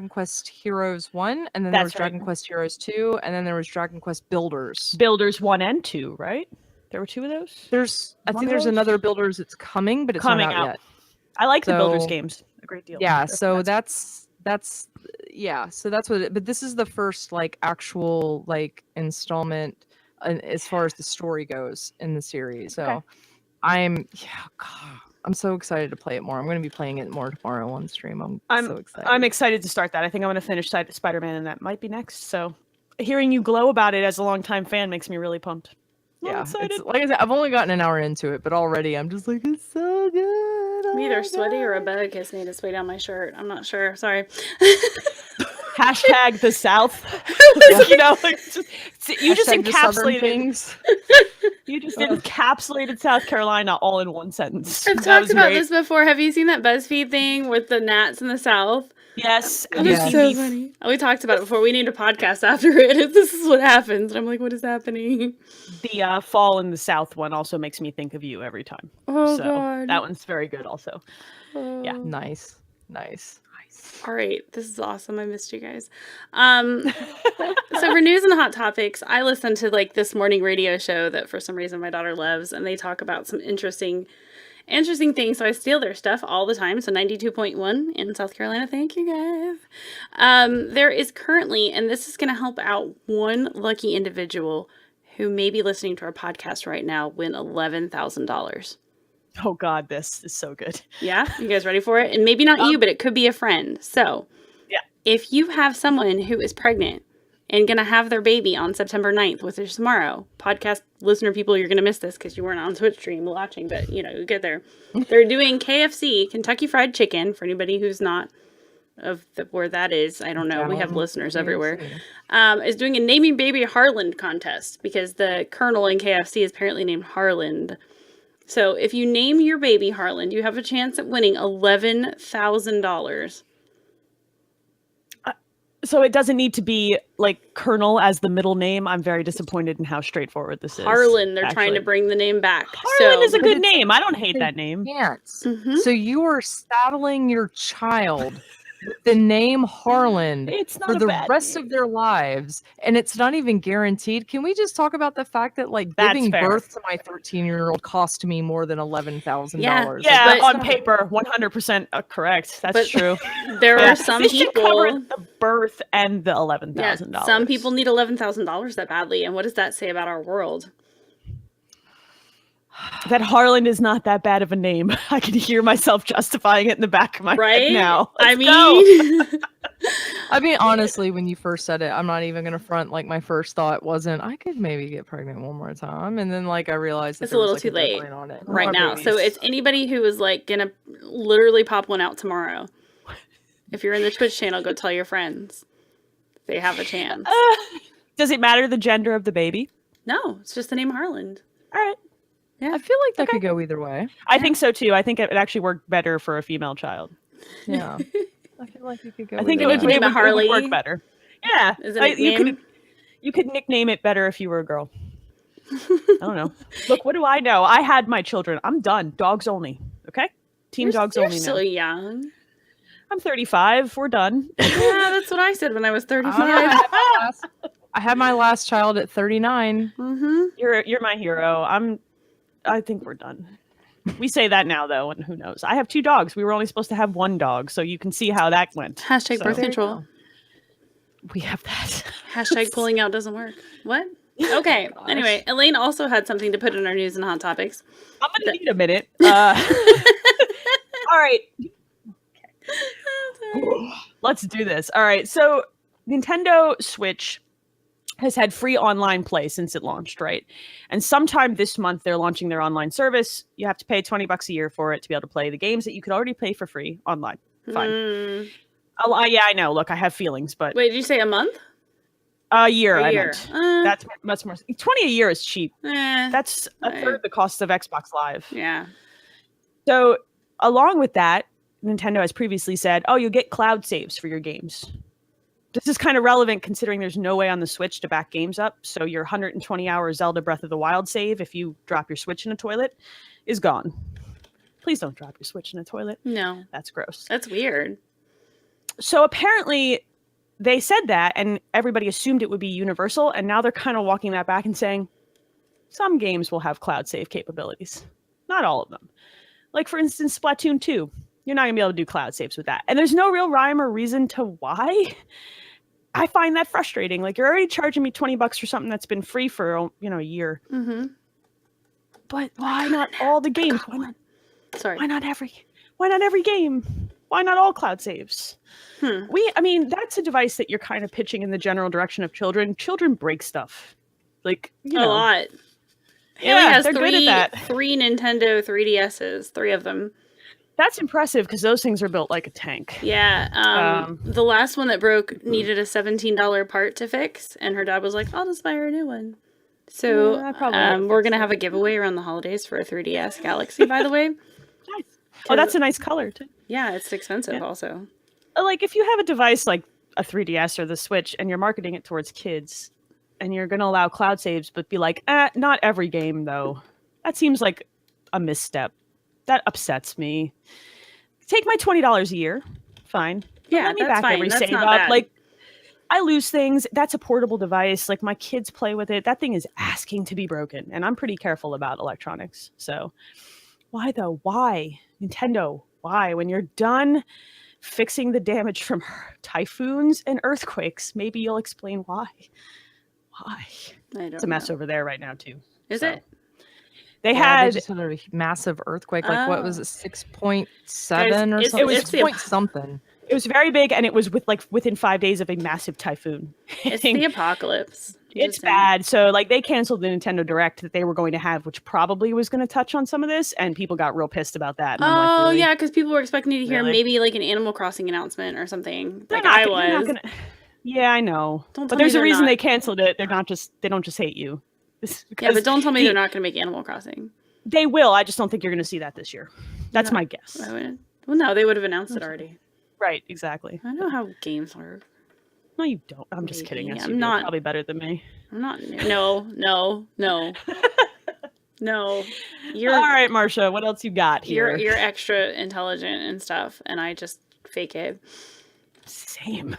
Speaker 1: Quest Heroes 1, and then there was Dragon Quest Heroes 2, and then there was Dragon Quest Builders.
Speaker 3: Builders 1 and 2, right? There were 2 of those?
Speaker 1: I think there's another Builders that's coming, but it's not out yet.
Speaker 3: I like the Builders games a great deal.
Speaker 1: Yeah, so that's what but this is the first like actual like installment as far as the story goes in the series. So I'm so excited to play it more. I'm going to be playing it more tomorrow on stream. I'm so excited.
Speaker 3: I'm excited to start that. I think I'm going to finish Spider-Man, and that might be next. So hearing you glow about it as a longtime fan makes me really pumped.
Speaker 1: Yeah, it's, like I said, I've only gotten an hour into it, but already I'm just like, it's so good.
Speaker 2: I'm either sweaty or a bug has made its way down my shirt. I'm not sure. Sorry.
Speaker 3: Hashtag the South. You know, like you just encapsulated things. You just encapsulated South Carolina all in one sentence.
Speaker 2: I've talked about this before. Have you seen that BuzzFeed thing with the gnats in the South?
Speaker 3: Yes.
Speaker 2: It's so funny. We talked about it before. We named a podcast after it. This is what happens. And I'm like, what is happening?
Speaker 3: The fall in the South one also makes me think of you every time.
Speaker 2: Oh, God.
Speaker 3: That one's very good also. Yeah.
Speaker 1: Nice.
Speaker 2: All right. This is awesome. I missed you guys. So for news and hot topics, I listen to like this morning radio show that for some reason my daughter loves, and they talk about some interesting things. So I steal their stuff all the time. So 92.1 in South Carolina. Thank you guys. There is currently, and this is going to help out one lucky individual who may be listening to our podcast right now, win $11,000.
Speaker 3: Oh God, this is so good.
Speaker 2: Yeah. You guys ready for it? And maybe not you, but it could be a friend. So if you have someone who is pregnant and going to have their baby on September 9th, which is tomorrow, podcast listener people, you're going to miss this because you weren't on Twitch stream watching, but you know, you get there. They're doing KFC, Kentucky Fried Chicken, for anybody who's not of where that is. I don't know. We have listeners everywhere. Is doing a naming baby Harland contest because the colonel in KFC is apparently named Harland. So if you name your baby Harland, you have a chance at winning $11,000.
Speaker 3: So it doesn't need to be like Colonel as the middle name. I'm very disappointed in how straightforward this is.
Speaker 2: Harlan, they're trying to bring the name back.
Speaker 3: Harlan is a good name. I don't hate that name.
Speaker 1: Mm-hmm. So you are saddling your child with the name Harlan for the rest of their lives, and it's not even guaranteed. Can we just talk about the fact that like giving birth to my 13-year-old cost me more than $11,000?
Speaker 3: Yeah, on paper, 100% correct. That's true.
Speaker 2: There are some
Speaker 3: this
Speaker 2: people
Speaker 3: should cover the birth and the $11,000.
Speaker 2: Yeah, some people need $11,000 that badly, and what does that say about our world?
Speaker 3: That Harlan is not that bad of a name. I can hear myself justifying it in the back of my head now.
Speaker 2: I
Speaker 1: mean, honestly, when you first said it, I'm not even gonna front. Like, my first thought wasn't, I could maybe get pregnant one more time, and then like I realized that
Speaker 2: it's a
Speaker 1: there
Speaker 2: little
Speaker 1: was,
Speaker 2: too
Speaker 1: like,
Speaker 2: late
Speaker 1: deadline on it.
Speaker 2: right
Speaker 3: More
Speaker 2: now.
Speaker 3: babies.
Speaker 2: So it's anybody who is like gonna literally pop one out tomorrow. If you're in the Twitch channel, go tell your friends. They have a chance.
Speaker 3: Does it matter the gender of the baby?
Speaker 2: No, it's just the name Harland.
Speaker 3: All right.
Speaker 1: I feel like that could go either way.
Speaker 3: I think so too. I think it would actually work better for a female child.
Speaker 1: Yeah, I feel like you could go.
Speaker 3: I think it
Speaker 1: either
Speaker 3: would,
Speaker 1: way.
Speaker 2: Name it Harley?
Speaker 3: it would work better. Yeah,
Speaker 2: Is it a nickname?
Speaker 3: you could nickname it better if you were a girl. I don't know. Look, what do I know? I had my children. I'm done. Dogs only. Okay, team dogs
Speaker 2: You're
Speaker 3: only
Speaker 2: so
Speaker 3: now.
Speaker 2: young.
Speaker 3: I'm 35. We're done.
Speaker 2: Yeah, that's what I said when I was 35.
Speaker 1: I had my last child at 39.
Speaker 2: Mm-hmm.
Speaker 3: You're my hero. I think we're done. We say that now though, and who knows? I have 2 dogs. We were only supposed to have 1 dog, so you can see how that went.
Speaker 2: Hashtag
Speaker 3: So-
Speaker 2: birth
Speaker 1: There you
Speaker 2: control.
Speaker 1: go.
Speaker 3: We have that.
Speaker 2: Hashtag pulling out doesn't work. What? Okay.
Speaker 1: Gosh.
Speaker 2: Anyway, Elaine also had something to put in our news and hot topics.
Speaker 3: I'm gonna need a minute. All right. Let's do this. All right. So Nintendo Switch has had free online play since it launched, right? And sometime this month they're launching their online service. You have to pay $20 a year for it to be able to play the games that you could already play for free online. Fine. Yeah, I know. Look, I have feelings, but
Speaker 2: Wait, did you say a month?
Speaker 3: a year.
Speaker 2: A
Speaker 3: I
Speaker 2: year.
Speaker 3: meant. That's much more. 20 a year is cheap. That's a
Speaker 2: Eh.
Speaker 3: third the cost of Xbox Live.
Speaker 2: Yeah.
Speaker 3: So, along with that, Nintendo has previously said, oh, you'll get cloud saves for your games. This is kind of relevant considering there's no way on the Switch to back games up. So your 120-hour Zelda Breath of the Wild save, if you drop your Switch in a toilet, is gone. Please don't drop your Switch in a toilet.
Speaker 2: No.
Speaker 3: That's gross.
Speaker 2: That's weird.
Speaker 3: So apparently they said that and everybody assumed it would be universal. And now they're kind of walking that back and saying some games will have cloud save capabilities. Not all of them. Like, for instance, Splatoon 2. You're not going to be able to do cloud saves with that. And there's no real rhyme or reason to why. I find that frustrating. Like, you're already charging me $20 for something that's been free for, a year.
Speaker 2: Mm-hmm.
Speaker 3: But why not all the games?
Speaker 2: Sorry.
Speaker 3: Why not every game? Why not all cloud saves? That's a device that you're kind of pitching in the general direction of children. Children break stuff. Like,
Speaker 2: A lot.
Speaker 3: Yeah,
Speaker 2: Haley has
Speaker 3: they're good at that.
Speaker 2: 3 Nintendo 3DSs, 3 of them.
Speaker 3: That's impressive because those things are built like a tank.
Speaker 2: Yeah. The last one that broke needed a $17 part to fix, and her dad was like, I'll just buy her a new one. So
Speaker 3: Yeah, I probably would've
Speaker 2: we're going to have a giveaway around the holidays for a 3DS Galaxy, by the way.
Speaker 3: Nice. Oh, that's a nice color too.
Speaker 2: Yeah, it's expensive also.
Speaker 3: Like, if you have a device like a 3DS or the Switch and you're marketing it towards kids and you're going to allow cloud saves but be like, not every game though, that seems like a misstep. That upsets me. Take my $20 a year. Fine.
Speaker 2: Yeah,
Speaker 3: let me
Speaker 2: that's
Speaker 3: back
Speaker 2: fine.
Speaker 3: every
Speaker 2: That's
Speaker 3: save
Speaker 2: not
Speaker 3: up.
Speaker 2: bad.
Speaker 3: Like, I lose things. That's a portable device. Like, my kids play with it. That thing is asking to be broken. And I'm pretty careful about electronics. So why though? Why? Nintendo, why? When you're done fixing the damage from typhoons and earthquakes, maybe you'll explain why. Why? It's a mess over there right now too.
Speaker 2: Is it?
Speaker 3: They
Speaker 1: Yeah,
Speaker 3: had
Speaker 1: they just had a massive earthquake. Like, what was it, 6.7 or
Speaker 2: Guys,
Speaker 1: something?
Speaker 2: it's the-
Speaker 1: 6 point something.
Speaker 3: it was very big, and it was within 5 days of a massive typhoon.
Speaker 2: It's the apocalypse.
Speaker 3: It's bad. So, like, they canceled the Nintendo Direct that they were going to have, which probably was going to touch on some of this, and people got real pissed about that. And I'm like,
Speaker 2: Oh,
Speaker 3: really?
Speaker 2: yeah, because people were expecting to hear
Speaker 3: Really?
Speaker 2: maybe like an Animal Crossing announcement or something.
Speaker 3: They're
Speaker 2: Like
Speaker 3: not
Speaker 2: I
Speaker 3: gonna- they're not
Speaker 2: was.
Speaker 3: gonna- Yeah, I know.
Speaker 2: Don't tell
Speaker 3: But
Speaker 2: me
Speaker 3: there's a
Speaker 2: they're
Speaker 3: reason
Speaker 2: not.
Speaker 3: they canceled it. They don't just hate you. It's
Speaker 2: Yeah,
Speaker 3: because
Speaker 2: but don't tell me they're not going to make Animal Crossing.
Speaker 3: They will. I just don't think you're going to see that this year. That's
Speaker 2: No.
Speaker 3: my guess.
Speaker 2: Why wouldn't? Well, no, they would have announced it already.
Speaker 3: Right, exactly.
Speaker 2: I know how games work.
Speaker 3: No, you don't. I'm just kidding.
Speaker 2: Maybe.
Speaker 3: Yes,
Speaker 2: I'm
Speaker 3: you do.
Speaker 2: not-
Speaker 3: Probably better than me.
Speaker 2: I'm not. No. No. You're
Speaker 3: All right, Marcia, what else you got here?
Speaker 2: you're extra intelligent and stuff, and I just fake it.
Speaker 3: Same.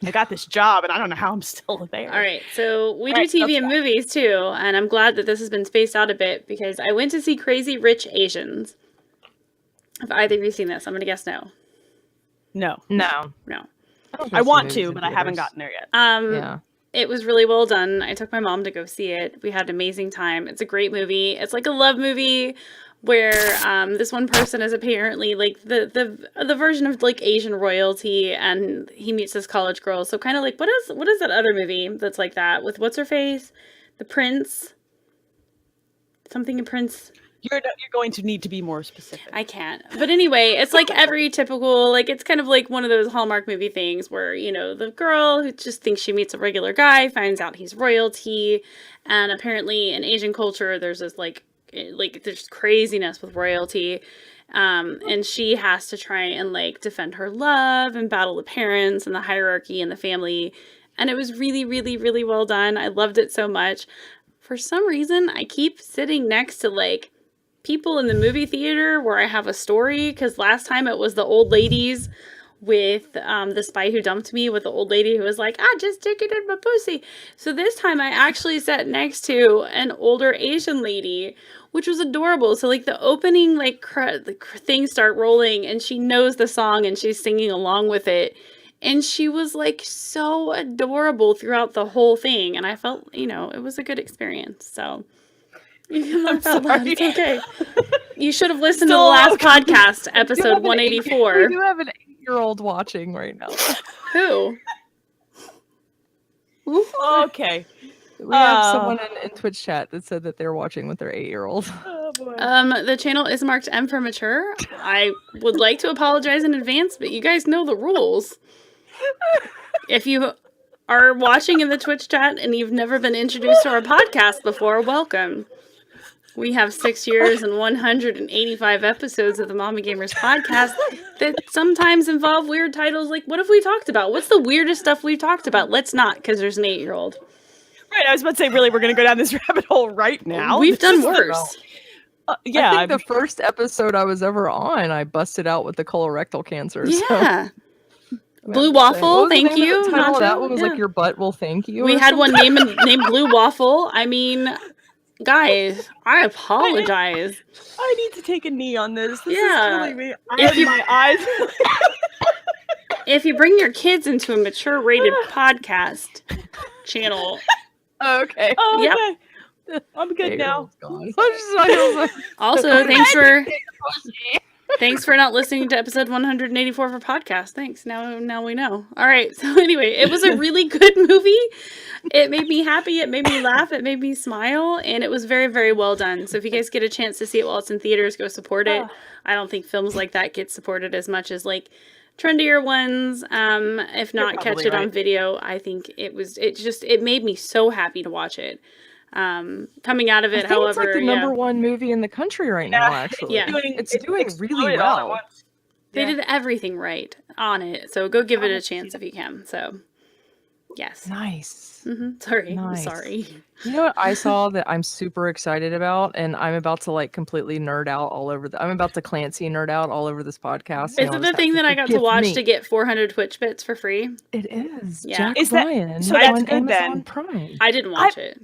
Speaker 3: I got this job, and I don't know how I'm still there.
Speaker 2: All right, so we
Speaker 3: All
Speaker 2: do
Speaker 3: right,
Speaker 2: TV
Speaker 3: let's
Speaker 2: and movies too, and I'm glad that this has been spaced out a bit because I went to see Crazy Rich Asians. Have either of you seen this? I'm gonna guess no.
Speaker 3: No.
Speaker 1: No.
Speaker 2: No.
Speaker 3: I want to, but I haven't gotten there yet.
Speaker 1: Yeah.
Speaker 2: It was really well done. I took my mom to go see it. We had an amazing time. It's a great movie. It's like a love movie where this one person is apparently like the version of like Asian royalty, and he meets this college girl. So kind of like what is that other movie that's like that with what's her face, the prince, something prince.
Speaker 3: You're going to need to be more specific.
Speaker 2: I can't. But anyway, it's like every typical, like, it's kind of like one of those Hallmark movie things where, you know, the girl who just thinks she meets a regular guy finds out he's royalty. And apparently in Asian culture, there's this, like there's craziness with royalty. And she has to try and, like, defend her love and battle the parents and the hierarchy and the family. And it was really, really, really well done. I loved it so much. For some reason, I keep sitting next to, like, people in the movie theater where I have a story, because last time it was the old ladies with The Spy Who Dumped Me, with the old lady who was like, I just ticketed my pussy. So this time I actually sat next to an older Asian lady, which was adorable. So like the opening like things start rolling and she knows the song and she's singing along with it. And she was like so adorable throughout the whole thing. And I felt, you know, it was a good experience. So I'm sorry. It's okay. You should have listened to the last podcast, episode 184.
Speaker 1: We do have an 8-year-old watching right now.
Speaker 2: Who?
Speaker 3: Okay.
Speaker 1: We have someone in Twitch chat that said that they're watching with their 8-year-old.
Speaker 3: Oh boy.
Speaker 2: The channel is marked M for mature. I would like to apologize in advance, but you guys know the rules. If you are watching in the Twitch chat and you've never been introduced to our podcast before, welcome. We have 6 years and 185 episodes of the Mommy Gamers podcast that sometimes involve weird titles like, what have we talked about? What's the weirdest stuff we've talked about? Let's not, because there's an 8-year-old.
Speaker 3: Right, I was about to say, really, we're going to go down this rabbit hole right now?
Speaker 2: We've done worse.
Speaker 1: Yeah, I think the first episode I was ever on, I busted out with the colorectal cancer.
Speaker 2: Yeah.
Speaker 1: So.
Speaker 2: Blue Waffle, thank you.
Speaker 1: That one was like your butt will thank you.
Speaker 2: We had one named Blue Waffle. I mean, guys, I apologize.
Speaker 3: I need to take a knee on this. This
Speaker 2: Yeah.
Speaker 3: is killing me. I have my eyes.
Speaker 2: If you bring your kids into a mature rated podcast channel.
Speaker 1: Okay.
Speaker 3: Oh,
Speaker 2: Yep.
Speaker 3: okay. I'm good now.
Speaker 2: Also, thanks for not listening to episode 184 for podcast. Thanks. Now we know. All right. So anyway, it was a really good movie. It made me happy. It made me laugh. It made me smile. And it was very, very well done. So if you guys get a chance to see it while it's in theaters, go support it. I don't think films like that get supported as much as like trendier ones. If not, catch it on video. I think it made me so happy to watch it. Coming out of it, however,
Speaker 1: it's like the number one movie in the country right now, actually.
Speaker 2: Yeah.
Speaker 1: It's doing really well.
Speaker 2: They did everything right on it. So go give it a chance if you can. So, yes.
Speaker 1: Nice.
Speaker 2: Sorry.
Speaker 1: Nice.
Speaker 2: Sorry.
Speaker 1: You know what I saw that I'm super excited about, and I'm about to like completely nerd out all over. I'm about to Clancy nerd out all over this podcast.
Speaker 2: Is it the thing that I got to watch to get 400 Twitch bits for free?
Speaker 1: It is.
Speaker 2: Yeah.
Speaker 1: Jack Ryan.
Speaker 3: So that's
Speaker 1: on
Speaker 3: good
Speaker 1: Amazon
Speaker 3: then.
Speaker 1: Prime.
Speaker 2: I didn't watch it.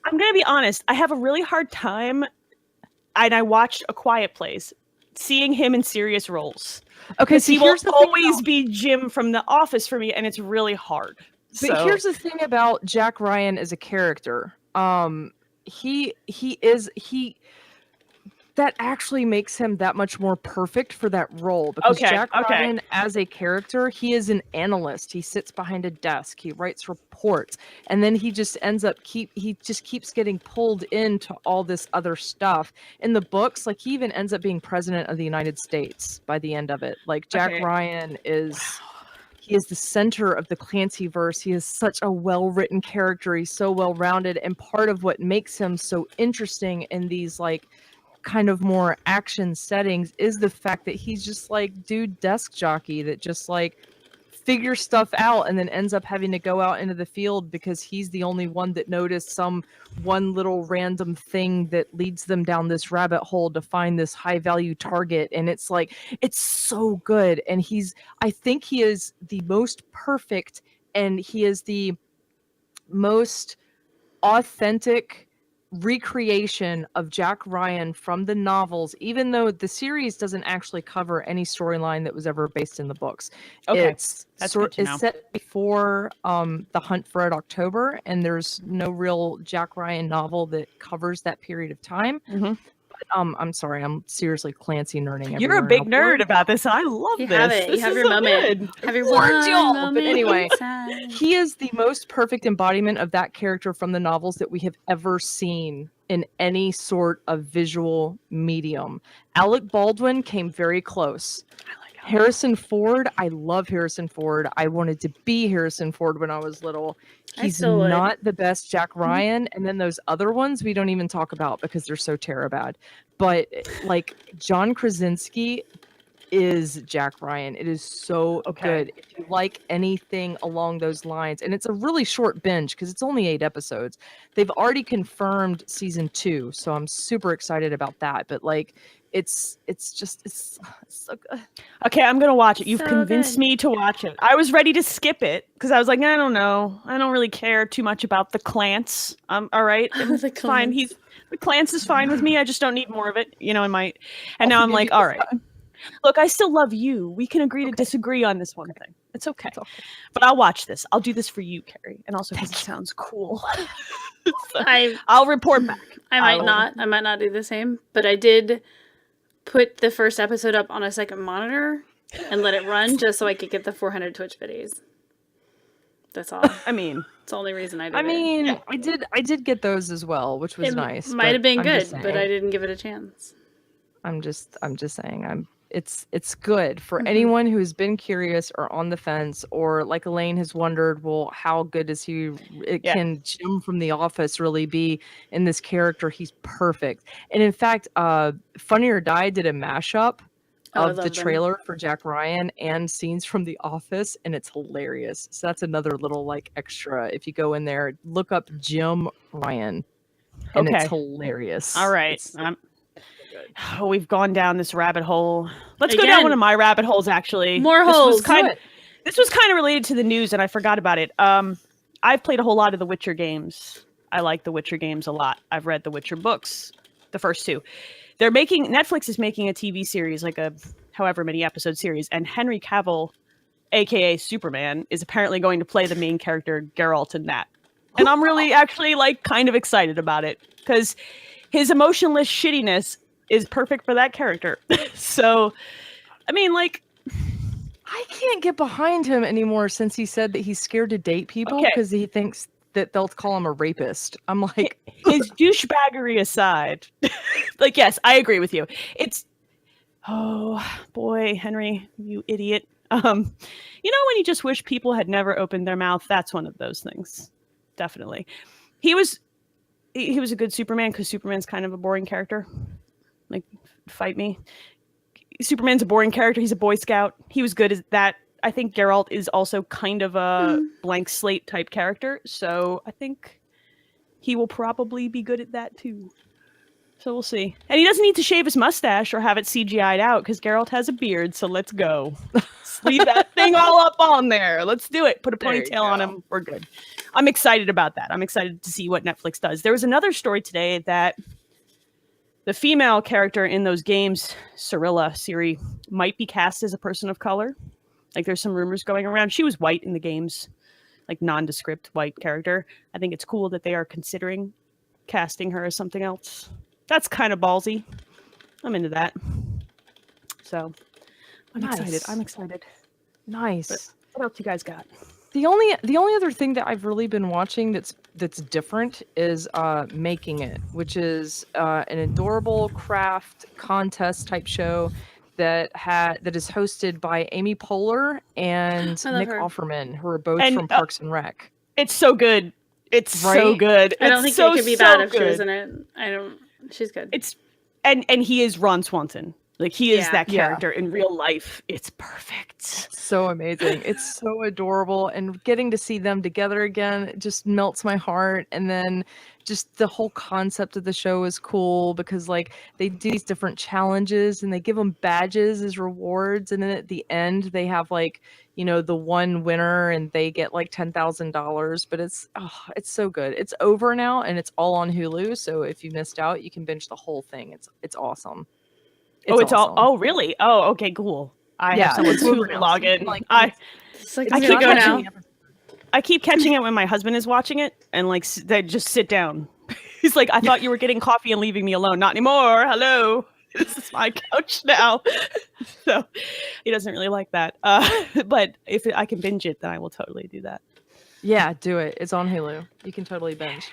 Speaker 3: I'm going to be honest. I have a really hard time, and I watched A Quiet Place, seeing him in serious roles.
Speaker 1: Okay,
Speaker 3: so he will always be Jim from The Office for me, and it's really hard.
Speaker 1: But here's the thing about Jack Ryan as a character. That actually makes him that much more perfect for that role, because Jack Ryan as a character, he is an analyst. He sits behind a desk, he writes reports, and then he just ends up keeps getting pulled into all this other stuff. In the books, like he even ends up being president of the United States by the end of it. Like Jack Ryan is he is the center of the Clancyverse. He is such a well-written character. He's so well-rounded, and part of what makes him so interesting in these like kind of more action settings is the fact that he's just like desk jockey that just like figures stuff out and then ends up having to go out into the field because he's the only one that noticed some one little random thing that leads them down this rabbit hole to find this high value target. And it's like, it's so good. And I think he is the most perfect, and he is the most authentic recreation of Jack Ryan from the novels, even though the series doesn't actually cover any storyline that was ever based in the books.
Speaker 3: Okay,
Speaker 1: It's
Speaker 3: that's good to know.
Speaker 1: set before The Hunt for Red October, and there's no real Jack Ryan novel that covers that period of time.
Speaker 3: Mm-hmm.
Speaker 1: I'm sorry, I'm seriously Clancy nerding
Speaker 3: You're a
Speaker 1: everywhere
Speaker 3: big
Speaker 1: now.
Speaker 3: nerd about this. I love
Speaker 2: You
Speaker 3: this.
Speaker 2: have it.
Speaker 3: This
Speaker 2: You have
Speaker 3: is
Speaker 2: your
Speaker 3: so
Speaker 2: moment.
Speaker 3: good.
Speaker 2: Have your
Speaker 1: Warned
Speaker 2: one
Speaker 1: y'all,
Speaker 2: moment.
Speaker 1: but anyway,
Speaker 2: inside.
Speaker 1: he is the most perfect embodiment of that character from the novels that we have ever seen in any sort of visual medium. Alec Baldwin came very close. Harrison Ford, I love Harrison Ford. I wanted to be Harrison Ford when I was little.
Speaker 2: I
Speaker 1: He's
Speaker 2: still would.
Speaker 1: not the best Jack Ryan, and then those other ones we don't even talk about because they're so terrible. But like John Krasinski is Jack Ryan. It is so good. If you like anything along those lines, and it's a really short binge because it's only 8 episodes. They've already confirmed season 2, so I'm super excited about that. But like, it's so good.
Speaker 3: Okay, I'm gonna watch it. You've
Speaker 2: So
Speaker 3: convinced
Speaker 2: good.
Speaker 3: me to watch it. I was ready to skip it because I was like, I don't know. I don't really care too much about the Clance. All right,
Speaker 2: The
Speaker 3: it's fine.
Speaker 2: Clance.
Speaker 3: The Clance is fine with me. I just don't need more of it. You know, in my. And
Speaker 1: I'll
Speaker 3: now I'm
Speaker 1: forgive
Speaker 3: like,
Speaker 1: you
Speaker 3: all
Speaker 1: this
Speaker 3: right.
Speaker 1: time.
Speaker 3: Look, I still love you. We can agree to disagree on this one thing. It's okay. But I'll watch this. I'll do this for you, Carrie, and also because it sounds cool. So, I'll report back.
Speaker 2: I might not do the same, but I did put the first episode up on a second monitor and let it run just so I could get the 400 Twitch videos. That's all.
Speaker 3: I mean,
Speaker 2: it's the only reason I did.
Speaker 1: I mean, I did get those as well, which was nice.
Speaker 2: Might have been
Speaker 1: I'm
Speaker 2: good,
Speaker 1: just
Speaker 2: but I didn't give it a chance.
Speaker 1: I'm just saying it's good for anyone who's been curious or on the fence, or like Elaine has wondered, well, how good is he? Can Jim from The Office really be in this character? He's perfect. And in fact, Funny or Die did a mashup of the trailer for Jack Ryan and scenes from The Office, and it's hilarious. So that's another little like extra. If you go in there, look up Jim Ryan, and it's hilarious.
Speaker 3: All right. We've gone down this rabbit hole. Let's go down one of my rabbit holes, actually.
Speaker 2: More holes.
Speaker 3: This was kind of related to the news, and I forgot about it. I've played a whole lot of the Witcher games. I like the Witcher games a lot. I've read the Witcher books, the first 2. Netflix is making a TV series, like a however many episode series, and Henry Cavill, aka Superman, is apparently going to play the main character Geralt in that. And I'm really actually like kind of excited about it because his emotionless shittiness is perfect for that character. So, I mean, like,
Speaker 1: I can't get behind him anymore since he said that he's scared to date people because he thinks that they'll call him a rapist. I'm like,
Speaker 3: his douchebaggery aside, like, yes, I agree with you. It's, oh boy, Henry, you idiot. You know, when you just wish people had never opened their mouth, that's one of those things. Definitely. He was a good Superman because Superman's kind of a boring character. Like, fight me. Superman's a boring character. He's a Boy Scout. He was good at that. I think Geralt is also kind of a blank slate type character. So I think he will probably be good at that too. So we'll see. And he doesn't need to shave his mustache or have it CGI'd out because Geralt has a beard. So let's go. Let's leave that thing all up on there. Let's do it. Put a ponytail on him. We're good. I'm excited about that. I'm excited to see what Netflix does. There was another story today that the female character in those games, Ciri, might be cast as a person of color. Like, there's some rumors going around. She was white in the games, like nondescript white character. I think it's cool that they are considering casting her as something else. That's kind of ballsy. I'm into that. So I'm excited. I'm excited.
Speaker 1: Nice.
Speaker 3: But what else you guys got?
Speaker 1: The only other thing that I've really been watching that's different is Making It, which is an adorable craft contest type show that is hosted by Amy Poehler and Nick Offerman, who are both from Parks and Rec.
Speaker 3: It's so good. It's so good.
Speaker 2: I don't think it could be bad if she was in it. She's good.
Speaker 3: And he is Ron Swanson. Like he is that
Speaker 1: Yeah.
Speaker 3: character in real life. It's perfect.
Speaker 1: So amazing. It's so adorable, and getting to see them together again just melts my heart. And then just the whole concept of the show is cool because like they do these different challenges and they give them badges as rewards, and then at the end they have like, you know, the one winner and they get like $10,000. But it's so good. It's over now and it's all on Hulu, so if you missed out you can binge the whole thing. It's awesome.
Speaker 3: It's all.
Speaker 1: awesome.
Speaker 3: Oh, really? Oh, okay, cool. I have someone's
Speaker 1: it's over
Speaker 3: Hulu
Speaker 1: now.
Speaker 3: login.
Speaker 1: Like,
Speaker 2: It's like,
Speaker 3: I
Speaker 2: I'm
Speaker 3: keep
Speaker 2: gonna go
Speaker 3: catching
Speaker 2: now.
Speaker 3: it. I keep catching it when my husband is watching it, and like they just sit down. He's like, "I thought you were getting coffee and leaving me alone. Not anymore. Hello, this is my couch now." So he doesn't really like that. But if I can binge it, then I will totally do that.
Speaker 1: Yeah, do it. It's on Hulu. You can totally binge.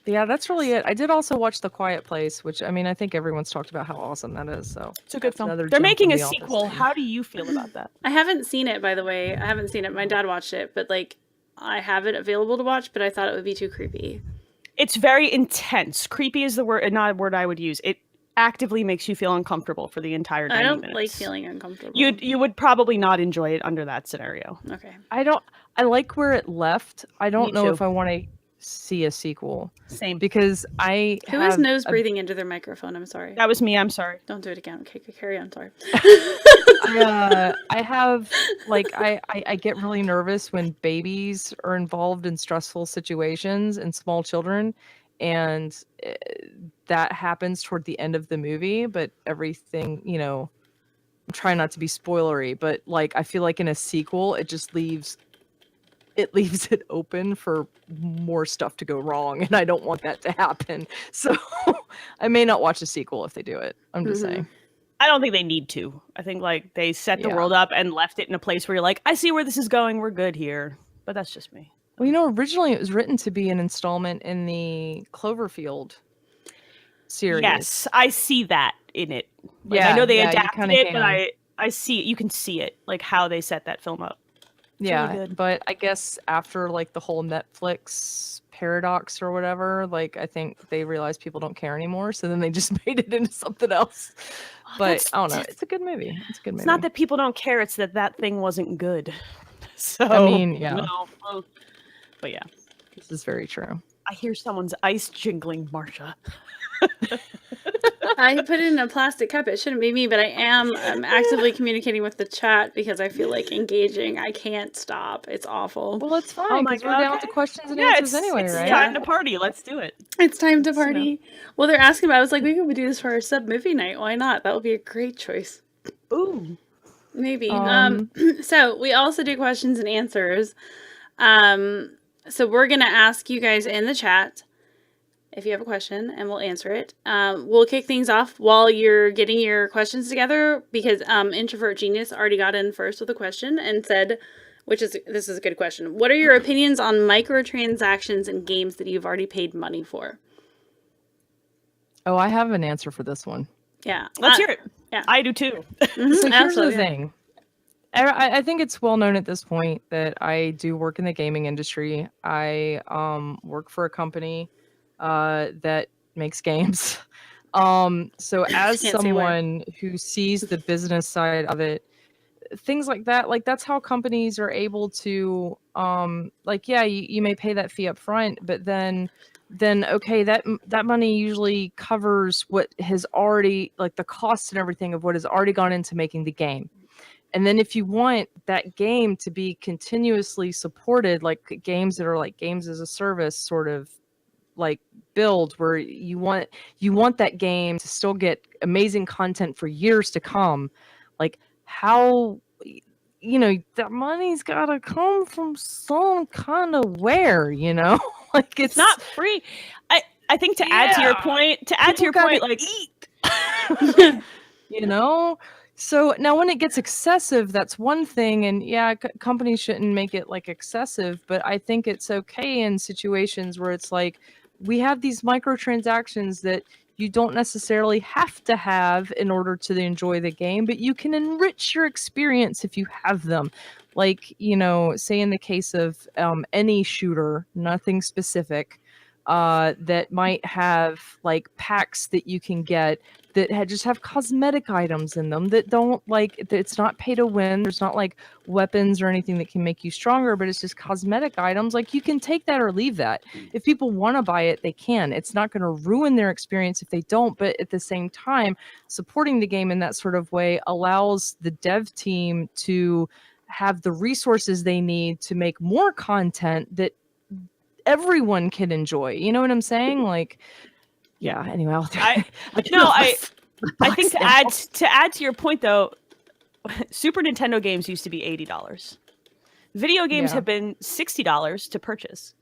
Speaker 1: But yeah, that's really it. I did also watch The Quiet Place, which I mean, I think everyone's talked about how awesome that is. So
Speaker 3: It's a good film.
Speaker 1: another
Speaker 3: They're
Speaker 1: gem
Speaker 3: making
Speaker 1: from
Speaker 3: a
Speaker 1: The Office.
Speaker 3: sequel. How do you feel about that?
Speaker 2: I haven't seen it, by the way. I haven't seen it. My dad watched it, but like I have it available to watch, but I thought it would be too creepy.
Speaker 3: It's very intense. Creepy is the word, not a word I would use. It actively makes you feel uncomfortable for the entire 90
Speaker 2: I don't
Speaker 3: minutes.
Speaker 2: like feeling uncomfortable.
Speaker 3: You would probably not enjoy it under that scenario.
Speaker 2: Okay.
Speaker 1: I like where it left. I don't
Speaker 3: Me
Speaker 1: know
Speaker 3: too.
Speaker 1: if I want to see a sequel
Speaker 3: Same.
Speaker 1: because I
Speaker 2: Who is
Speaker 1: have
Speaker 2: nose breathing into their microphone? I'm sorry.
Speaker 3: That was me. I'm sorry.
Speaker 2: Don't do it again. Okay, carry on. Sorry.
Speaker 1: I have like I get really nervous when babies are involved in stressful situations and small children, and that happens toward the end of the movie. But everything, you know, I'm trying not to be spoilery, but like I feel like in a sequel, it just leaves it open for more stuff to go wrong, and I don't want that to happen. So I may not watch a sequel if they do it. I'm just saying.
Speaker 3: I don't think they need to. I think like they set the
Speaker 1: Yeah.
Speaker 3: world up and left it in a place where you're like, I see where this is going. We're good here. But that's just me.
Speaker 1: Well, you know, originally it was written to be an installment in the Cloverfield series.
Speaker 3: Yes, I see that in it. Like, I
Speaker 1: Yeah,
Speaker 3: know they
Speaker 1: yeah, you
Speaker 3: adapted
Speaker 1: kinda
Speaker 3: it, but
Speaker 1: can.
Speaker 3: I see it. You can see it, like how they set that film up.
Speaker 1: Yeah,
Speaker 3: really good.
Speaker 1: but I guess after like the whole Netflix paradox or whatever, like I think they realized people don't care anymore, so then they just made it into something else. But
Speaker 3: that's-
Speaker 1: I don't know. It's a good movie. It's a good movie.
Speaker 3: It's not that people don't care; it's that that thing wasn't good. So
Speaker 1: I mean, yeah.
Speaker 3: you know, but yeah,
Speaker 1: This is very true.
Speaker 3: I hear someone's ice jingling, Marcia.
Speaker 2: I put it in a plastic cup. It shouldn't be me, but I am actively communicating with the chat because I feel like engaging. I can't stop. It's awful.
Speaker 1: Well, it's fine
Speaker 3: Oh my
Speaker 1: because we're
Speaker 3: God,
Speaker 1: down
Speaker 3: okay.
Speaker 1: to questions and
Speaker 3: Yeah,
Speaker 1: answers anyway,
Speaker 3: it's
Speaker 1: right?
Speaker 3: time to party. Let's do it.
Speaker 2: It's time to
Speaker 3: you know.
Speaker 2: party. Well, they're asking about. I was like, we could do this for our sub movie night. Why not? That would be a great choice.
Speaker 3: Ooh.
Speaker 2: Maybe.
Speaker 1: Um,
Speaker 2: So we also do questions and answers. So we're gonna ask you guys in the chat if you have a question, and we'll answer it. We'll kick things off while you're getting your questions together because Introvert Genius already got in first with a question and said, this is a good question. What are your opinions on microtransactions in games that you've already paid money for?
Speaker 1: Oh, I have an answer for this one.
Speaker 2: Yeah.
Speaker 3: Let's hear it.
Speaker 2: Yeah.
Speaker 3: I do too.
Speaker 1: So here's
Speaker 2: Also,
Speaker 1: the
Speaker 2: yeah.
Speaker 1: thing. I think it's well known at this point that I do work in the gaming industry. I work for a company that makes games. So as
Speaker 2: Can't say where.
Speaker 1: someone who sees the business side of it, things like that, like that's how companies are able to like, yeah, you may pay that fee up front, but then okay, that money usually covers what has already, like the costs and everything of what has already gone into making the game. And then if you want that game to be continuously supported, like games that are like games as a service sort of like build, where you want that game to still get amazing content for years to come, like how, you know, that money's gotta come from some kind of where, you know? Like it's
Speaker 3: Not free. I think to add to your
Speaker 1: Yeah.
Speaker 3: point,
Speaker 1: People gotta
Speaker 3: like
Speaker 1: eat. You know? So now when it gets excessive, that's one thing. And yeah, companies shouldn't make it like excessive, but I think it's okay in situations where it's like, we have these microtransactions that you don't necessarily have to have in order to enjoy the game, but you can enrich your experience if you have them. Like, you know, say in the case of any shooter, nothing specific, that might have like packs that you can get that just have cosmetic items in them that don't like, it's not pay to win. There's not like weapons or anything that can make you stronger, but it's just cosmetic items. Like you can take that or leave that. If people want to buy it, they can. It's not going to ruin their experience if they don't. But at the same time, supporting the game in that sort of way allows the dev team to have the resources they need to make more content that everyone can enjoy. You know what I'm saying? Like, yeah. Anyway,
Speaker 3: I think to add to your point though, Super Nintendo games used to be $80. Video games have been $60 to purchase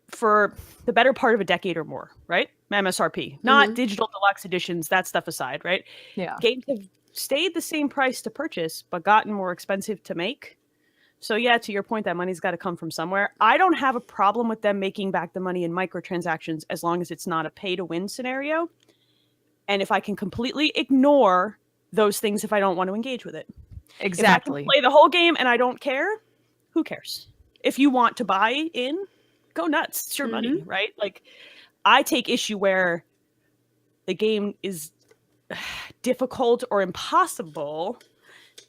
Speaker 3: for the better part of a decade or more, right? MSRP, not digital deluxe editions, that stuff aside, right?
Speaker 1: Yeah.
Speaker 3: Games have stayed the same price to purchase, but gotten more expensive to make. So yeah, to your point, that money's got to come from somewhere. I don't have a problem with them making back the money in microtransactions as long as it's not a pay-to-win scenario. And if I can completely ignore those things if I don't want to engage with it.
Speaker 1: Exactly.
Speaker 3: If I can play the whole game and I don't care, who cares? If you want to buy in, go nuts. It's your money, right? Like, I take issue where the game is difficult or impossible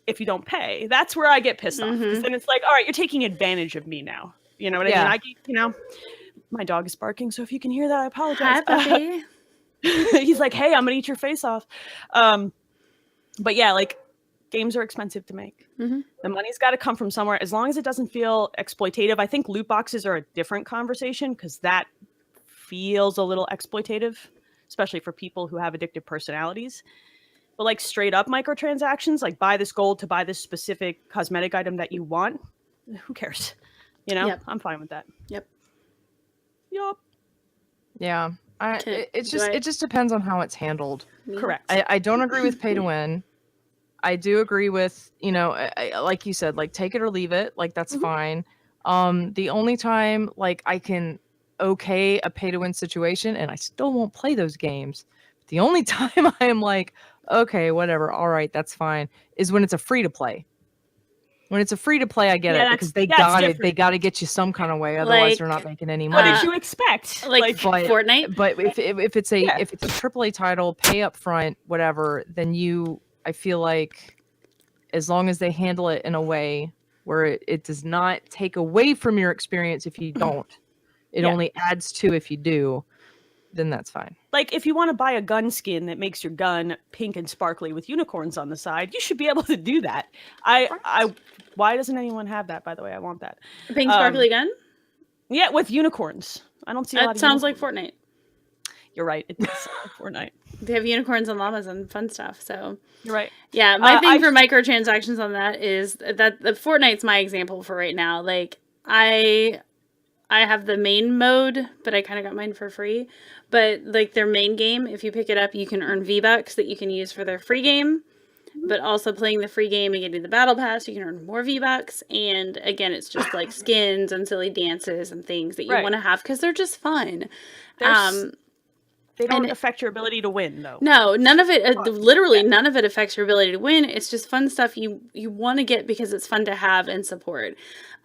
Speaker 3: if you don't pay. That's where I get pissed off. Because then it's like, all right, you're taking advantage of me now. You know what I mean? My dog is barking, so if you can hear that, I apologize.
Speaker 2: Hi, puppy.
Speaker 3: He's like, hey, I'm gonna eat your face off. But yeah, like, games are expensive to make. The money's got to come from somewhere. As long as it doesn't feel exploitative. I think loot boxes are a different conversation because that feels a little exploitative, especially for people who have addictive personalities. But like straight up microtransactions, like buy this gold to buy this specific cosmetic item that you want, who cares? You know, I'm fine with that.
Speaker 2: Yep.
Speaker 1: Yeah. It just depends on how it's handled.
Speaker 3: Correct.
Speaker 1: I don't agree with pay to win. I do agree with, like you said, like take it or leave it. Like that's fine. The only time like I can okay a pay to win situation, and I still won't play those games. The only time I am like, okay, whatever, all right, that's fine, is when it's a free to play. When it's a free to play, I get it because they got to get you some kind of way, otherwise they're not making any money.
Speaker 3: What did you expect?
Speaker 2: Like Fortnite?
Speaker 1: But if it's a AAA title, pay up front, whatever, then I feel like as long as they handle it in a way where it does not take away from your experience if you don't, it only adds to if you do, then that's fine.
Speaker 3: Like if you want to buy a gun skin that makes your gun pink and sparkly with unicorns on the side, you should be able to do that. Why doesn't anyone have that, by the way? I want that.
Speaker 2: A pink sparkly gun?
Speaker 3: Yeah, with unicorns. I don't see a lot of
Speaker 2: sounds like Fortnite.
Speaker 3: You're right. It does sound like Fortnite.
Speaker 2: They have unicorns and llamas and fun stuff. So
Speaker 3: you're right.
Speaker 2: Yeah, my thing for microtransactions on that is that the Fortnite's my example for right now. Like I have the main mode, but I kind of got mine for free. But like their main game, if you pick it up, you can earn V-Bucks that you can use for their free game. But also playing the free game and getting the battle pass, you can earn more V-Bucks. And again, it's just like skins and silly dances and things that you want to have because they're just fun.
Speaker 3: They don't affect your ability to win, though.
Speaker 2: No, none of it, literally none of it affects your ability to win. It's just fun stuff you want to get because it's fun to have and support.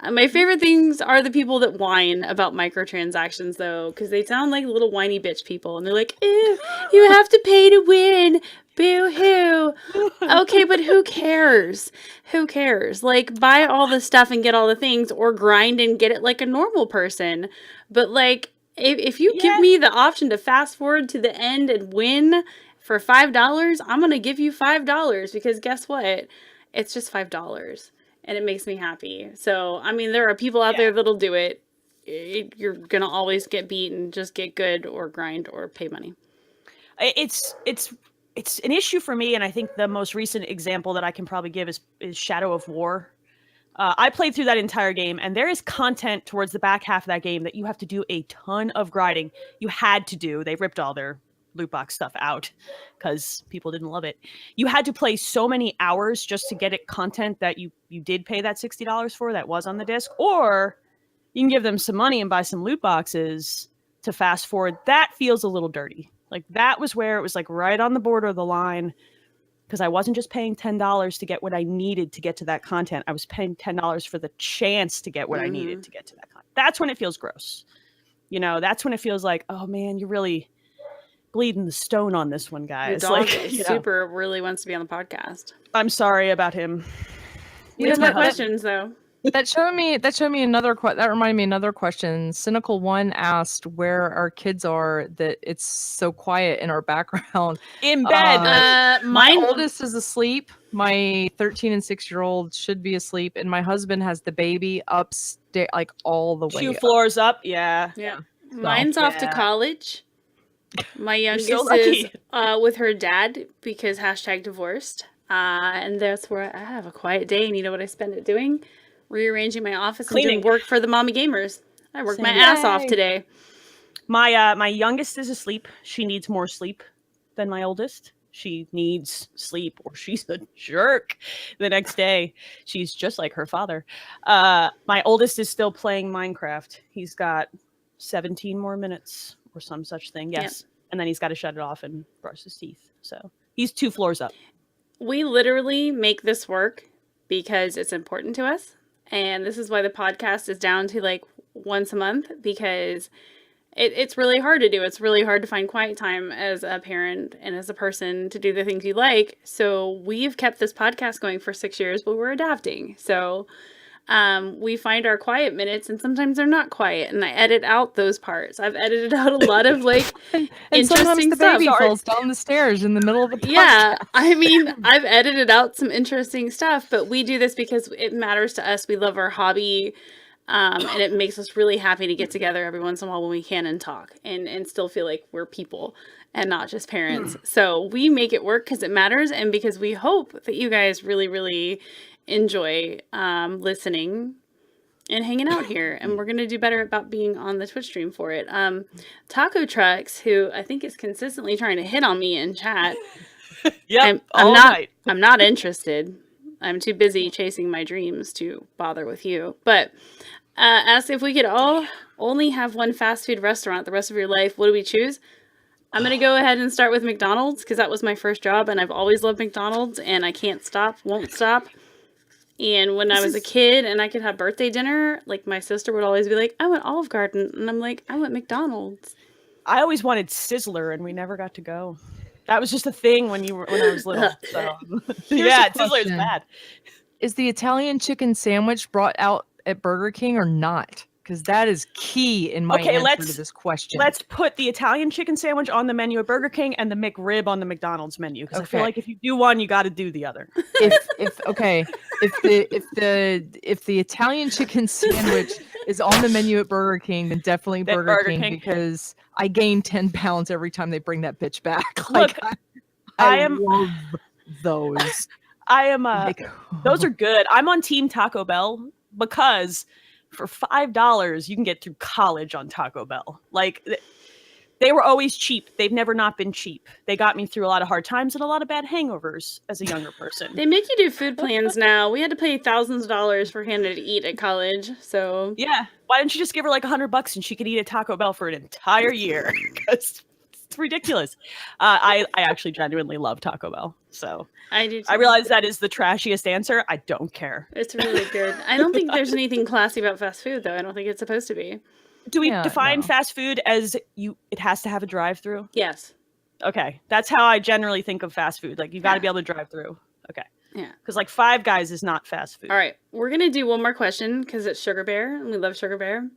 Speaker 2: My favorite things are the people that whine about microtransactions, though, because they sound like little whiny bitch people. And they're like, ew, you have to pay to win. Boo-hoo. Okay, but who cares? Who cares? Like, buy all the stuff and get all the things, or grind and get it like a normal person. But, like, if you give me the option to fast forward to the end and win for $5, I'm going to give you $5 because guess what? It's just $5 and it makes me happy. So, I mean, there are people out there that'll do it. You're going to always get beat and just get good or grind or pay money.
Speaker 3: It's an issue for me, and I think the most recent example that I can probably give is Shadow of War. I played through that entire game, and there is content towards the back half of that game that you have to do a ton of grinding. You had to do. They ripped all their loot box stuff out because people didn't love it. You had to play so many hours just to get it content that you did pay that $60 for that was on the disc, or you can give them some money and buy some loot boxes to fast forward. That feels a little dirty. Like that was where it was like right on the border of the line. Because I wasn't just paying $10 to get what I needed to get to that content. I was paying $10 for the chance to get what I needed to get to that content. That's when it feels gross. that's when it feels like, oh man, you're really bleeding the stone on this one,
Speaker 2: Your
Speaker 3: guys.
Speaker 2: dog
Speaker 3: Like,
Speaker 2: is super really wants to be on the podcast.
Speaker 3: I'm sorry about him.
Speaker 2: We have
Speaker 1: know,
Speaker 2: more questions though.
Speaker 1: That showed me another that reminded me another question. Cynical One asked where our kids are, that it's so quiet in our background.
Speaker 3: In bed.
Speaker 1: My oldest is asleep. My 13 and 6-year-old should be asleep, and my husband has the baby upstairs, like all the way
Speaker 3: 2
Speaker 1: up.
Speaker 3: floors up. Yeah.
Speaker 2: Mine's off to college. My youngest
Speaker 3: so
Speaker 2: is
Speaker 3: lucky.
Speaker 2: with her dad because #divorced. And that's where I have a quiet day. And you know what I spend it doing? Rearranging my office
Speaker 3: Cleaning.
Speaker 2: and doing work for the mommy gamers. I worked my
Speaker 1: Same.
Speaker 2: ass off today.
Speaker 3: My youngest is asleep. She needs more sleep than my oldest. She needs sleep or she's a jerk the next day. She's just like her father. My oldest is still playing Minecraft. He's got 17 more minutes or some such thing. Yes. Yep. And then he's got to shut it off and brush his teeth. So he's 2 floors up.
Speaker 2: We literally make this work because it's important to us. And this is why the podcast is down to like once a month, because it's really hard to do. It's really hard to find quiet time as a parent and as a person to do the things you like. So we've kept this podcast going for 6 years, but we're adapting. So we find our quiet minutes, and sometimes they're not quiet, and I edit out those parts. I've edited out a lot of like
Speaker 1: and
Speaker 2: interesting
Speaker 1: sometimes the
Speaker 2: stuff.
Speaker 1: baby falls down the stairs in the middle of the podcast.
Speaker 2: Yeah, I mean, I've edited out some interesting stuff, but we do this because it matters to us. We love our hobby, and it makes us really happy to get together every once in a while when we can and talk and still feel like we're people and not just parents. So we make it work because it matters, and because we hope that you guys really, really enjoy listening and hanging out here, and we're gonna do better about being on the Twitch stream for it. Taco Trucks, who I think is consistently trying to hit on me in chat.
Speaker 3: Yep,
Speaker 2: I'm not interested. I'm too busy chasing my dreams to bother with you. But asked if we could all only have one fast food restaurant the rest of your life. What do we choose? I'm going to go ahead and start with McDonald's because that was my first job, and I've always loved McDonald's, and I can't stop, won't stop. And when I was a kid and I could have birthday dinner, like my sister would always be like, I want Olive Garden. And I'm like, I want McDonald's.
Speaker 3: I always wanted Sizzler and we never got to go. That was just a thing when I was little. So. Yeah, Sizzler is bad.
Speaker 1: Is the Italian chicken sandwich brought out at Burger King or not? Because that is key in my answer to this question.
Speaker 3: Let's put the Italian chicken sandwich on the menu at Burger King and the McRib on the McDonald's menu. Because I feel like if you do one, you got to do the other.
Speaker 1: If the Italian chicken sandwich is on the menu at Burger King, then definitely Burger King, because I gain 10 pounds every time they bring that bitch back. Like,
Speaker 3: look,
Speaker 1: I love those.
Speaker 3: Those are good. I'm on Team Taco Bell because for $5 you can get through college on Taco Bell. Like, they were always cheap. They've never not been cheap. They got me through a lot of hard times and a lot of bad hangovers as a younger person.
Speaker 2: They make you do food plans now. We had to pay thousands of dollars for Hannah to eat at college. So
Speaker 3: yeah, why don't you just give her like $100 and she could eat at Taco Bell for an entire year? Because it's ridiculous. I actually genuinely love Taco Bell. So
Speaker 2: I do too.
Speaker 3: I realize that is the trashiest answer. I don't care.
Speaker 2: It's really good. I don't think there's anything classy about fast food, though. I don't think it's supposed to be.
Speaker 3: Do we define fast food as it has to have a drive-through?
Speaker 2: Yes.
Speaker 3: Okay. That's how I generally think of fast food. Like, you've got to be able to drive through. Okay.
Speaker 2: Yeah.
Speaker 3: Because like Five Guys is not fast food.
Speaker 2: All right. We're going to do one more question because it's Sugar Bear, and we love Sugar Bear.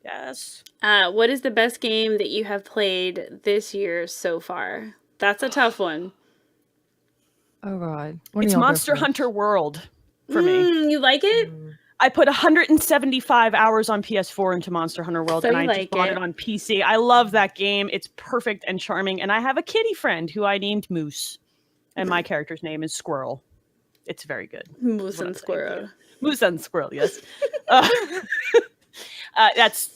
Speaker 3: Yes.
Speaker 2: What is the best game that you have played this year so far? That's a tough one.
Speaker 1: Oh, God.
Speaker 3: It's Monster Hunter World for me.
Speaker 2: You like it?
Speaker 3: I put 175 hours on PS4 into Monster Hunter World,
Speaker 2: So
Speaker 3: and I
Speaker 2: you
Speaker 3: just
Speaker 2: like
Speaker 3: bought
Speaker 2: it.
Speaker 3: it on PC. I love that game. It's perfect and charming, and I have a kitty friend who I named Moose, and my character's name is Squirrel. It's very good.
Speaker 2: Moose and Squirrel.
Speaker 3: Moose and Squirrel, yes.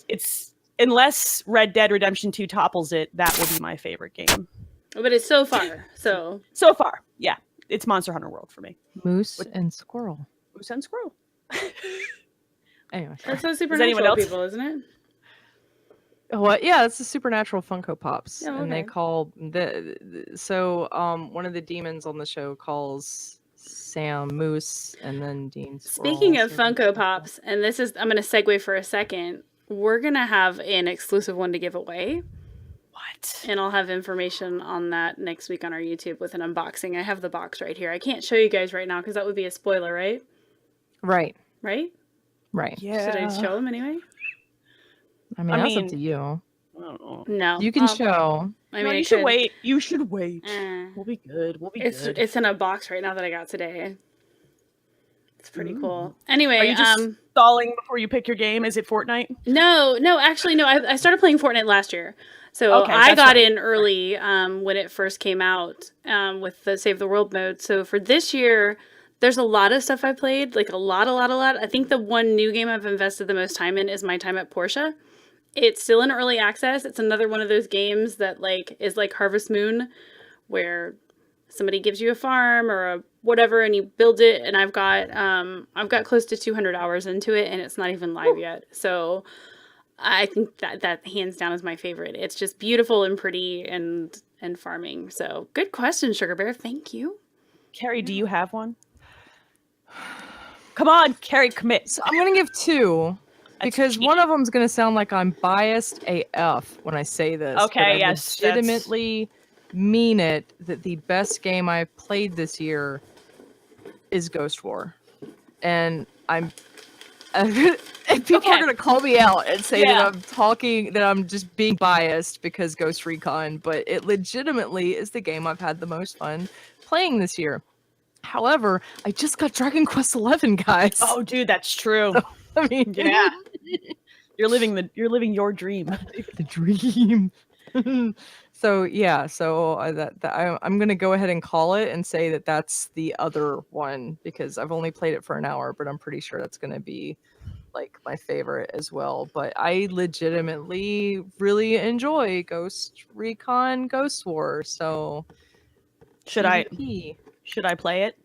Speaker 3: It's unless Red Dead Redemption 2 topples it, that will be my favorite game.
Speaker 2: But it's so far. So
Speaker 3: far, yeah. It's Monster Hunter World for me.
Speaker 1: Moose and Squirrel.
Speaker 3: Moose and Squirrel.
Speaker 1: Anyway,
Speaker 2: that's so Supernatural people, isn't it?
Speaker 1: What? Yeah, it's the Supernatural Funko Pops,
Speaker 2: Oh, okay.
Speaker 1: and they call one of the demons on the show calls Sam Moose, and then Dean Squirrel.
Speaker 2: Speaking of Funko Pops, and I'm going to segue for a second. we're going to have an exclusive one to give away.
Speaker 3: What?
Speaker 2: And I'll have information on that next week on our YouTube with an unboxing. I have the box right here. I can't show you guys right now because that would be a spoiler, right?
Speaker 1: Right.
Speaker 2: Right?
Speaker 1: Right.
Speaker 3: Yeah.
Speaker 2: Should I show them anyway?
Speaker 1: I mean, that's up to you.
Speaker 3: I don't know.
Speaker 2: No.
Speaker 1: You can show.
Speaker 2: I mean,
Speaker 3: No,
Speaker 2: I
Speaker 3: you should
Speaker 2: could.
Speaker 3: wait. You should wait.
Speaker 2: Eh.
Speaker 3: We'll be good. We'll be good.
Speaker 2: It's in a box right now that I got today. It's pretty cool. Anyway,
Speaker 3: Are you just stalling before you pick your game? Is it Fortnite?
Speaker 2: No, actually, no. I started playing Fortnite last year, so
Speaker 3: Okay,
Speaker 2: I
Speaker 3: that's
Speaker 2: got
Speaker 3: right.
Speaker 2: in early when it first came out with the Save the World mode. So for this year, there's a lot of stuff I played, like a lot. I think the one new game I've invested the most time in is my time at Portia. It's still in early access. It's another one of those games that is like Harvest Moon, where somebody gives you a farm or a whatever and you build it, and I've got close to 200 hours into it and it's not even live yet. So I think that hands down is my favorite. It's just beautiful and pretty and farming. So good question, Sugar Bear. Thank you.
Speaker 3: Carrie, do you have one? Come on, Carrie, commit.
Speaker 1: So I'm gonna give two because one of them's gonna sound like I'm biased AF when I say this.
Speaker 3: Okay,
Speaker 1: but I
Speaker 3: yes,
Speaker 1: legitimately mean it that the best game I played this year is Ghost War, and I'm. And people are gonna call me out and say that I'm just being biased because Ghost Recon, but it legitimately is the game I've had the most fun playing this year. However, I just got Dragon Quest XI, guys.
Speaker 3: Oh, dude, that's true.
Speaker 1: So, I mean,
Speaker 3: yeah, you're living your dream.
Speaker 1: The dream. So yeah, I'm gonna go ahead and call it and say that that's the other one because I've only played it for an hour, but I'm pretty sure that's gonna be like my favorite as well. But I legitimately really enjoy Ghost Recon Ghost War. So
Speaker 3: Should
Speaker 1: PvP.
Speaker 3: I play it?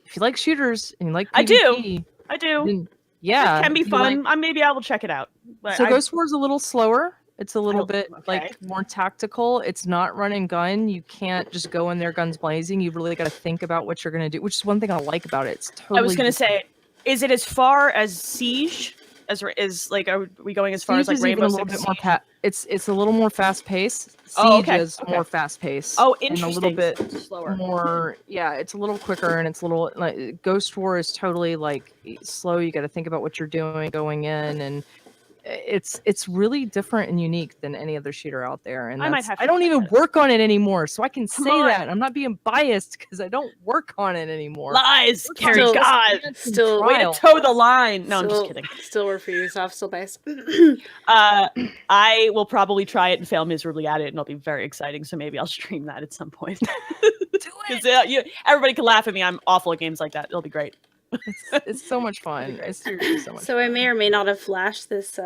Speaker 1: If you like shooters and you like PvP,
Speaker 3: I do.
Speaker 1: then yeah,
Speaker 3: It can be
Speaker 1: if you
Speaker 3: fun.
Speaker 1: like-
Speaker 3: Maybe I will check it out. But
Speaker 1: So Ghost War is a little slower. It's a little bit
Speaker 3: okay.
Speaker 1: like more tactical. It's not run and gun. You can't just go in there guns blazing. You've really got to think about what you're going to do, which is one thing I like about it. It's totally
Speaker 3: I was gonna say, is it as far as Siege? As like, are we going as far
Speaker 1: Siege
Speaker 3: as like
Speaker 1: is even
Speaker 3: Rainbow
Speaker 1: a little
Speaker 3: Six
Speaker 1: bit more
Speaker 3: Siege?
Speaker 1: it's a little more fast paced. Siege
Speaker 3: Oh, okay,
Speaker 1: is
Speaker 3: okay.
Speaker 1: more fast paced.
Speaker 3: Oh,
Speaker 1: and
Speaker 3: interesting.
Speaker 1: a little bit
Speaker 3: slower.
Speaker 1: more. Yeah, it's a little quicker and it's a little like Ghost War is totally like slow. You got to think about what you're doing going in, and it's really different and unique than any other shooter out there. And
Speaker 3: I might have to
Speaker 1: I don't
Speaker 3: check
Speaker 1: even
Speaker 3: that out.
Speaker 1: work on it anymore, so I can say
Speaker 3: on.
Speaker 1: that I'm not being biased because I don't work on it anymore.
Speaker 3: Lies, Carrie.
Speaker 2: Still-
Speaker 3: God,
Speaker 2: still-
Speaker 3: way to
Speaker 1: Trial.
Speaker 3: toe the line. No, I'm just kidding.
Speaker 2: Still work for Ubisoft, still biased.
Speaker 3: I will probably try it and fail miserably at it, and it'll be very exciting. So maybe I'll stream that at some point. Because everybody can laugh at me. I'm awful at games like that. It'll be great.
Speaker 1: It's so much fun. It's seriously so much.
Speaker 2: So I may or may not have flashed this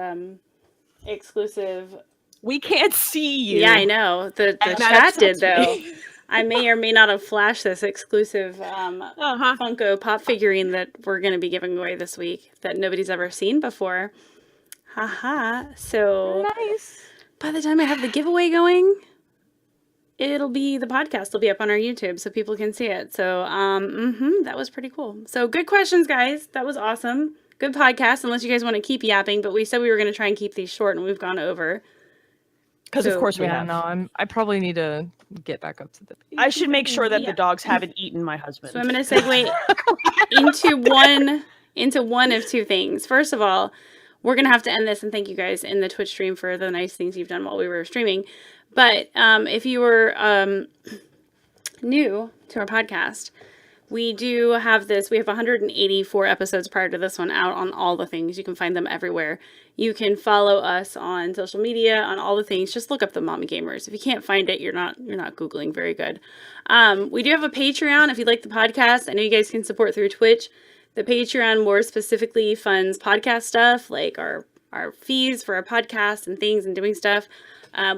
Speaker 2: exclusive.
Speaker 3: We can't see you.
Speaker 2: Yeah, I know. The
Speaker 3: And that
Speaker 2: chat did
Speaker 3: upsets
Speaker 2: though.
Speaker 3: me.
Speaker 2: I may or may not have flashed this exclusive Funko Pop figurine that we're going to be giving away this week that nobody's ever seen before. Haha. So
Speaker 1: Nice.
Speaker 2: by the time I have the giveaway going, the podcast will be up on our YouTube so people can see it. So that was pretty cool. So good questions, guys. That was awesome. Good podcast, unless you guys want to keep yapping, but we said we were going to try and keep these short and we've gone over.
Speaker 3: Because of course we
Speaker 1: Yeah,
Speaker 3: have.
Speaker 1: no, I probably need to get back up to the.
Speaker 3: I should make sure that
Speaker 2: Yeah.
Speaker 3: the dogs haven't eaten my husband.
Speaker 2: So I'm going to segue into one of two things. First of all, we're going to have to end this and thank you guys in the Twitch stream for the nice things you've done while we were streaming. But if you were new to our podcast, we do have this. We have 184 episodes prior to this one out on all the things. You can find them everywhere. You can follow us on social media, on all the things. Just look up the Mommy Gamers. If you can't find it, you're not Googling very good. We do have a Patreon if you like the podcast. I know you guys can support through Twitch. The Patreon more specifically funds podcast stuff, like our fees for our podcast and things and doing stuff.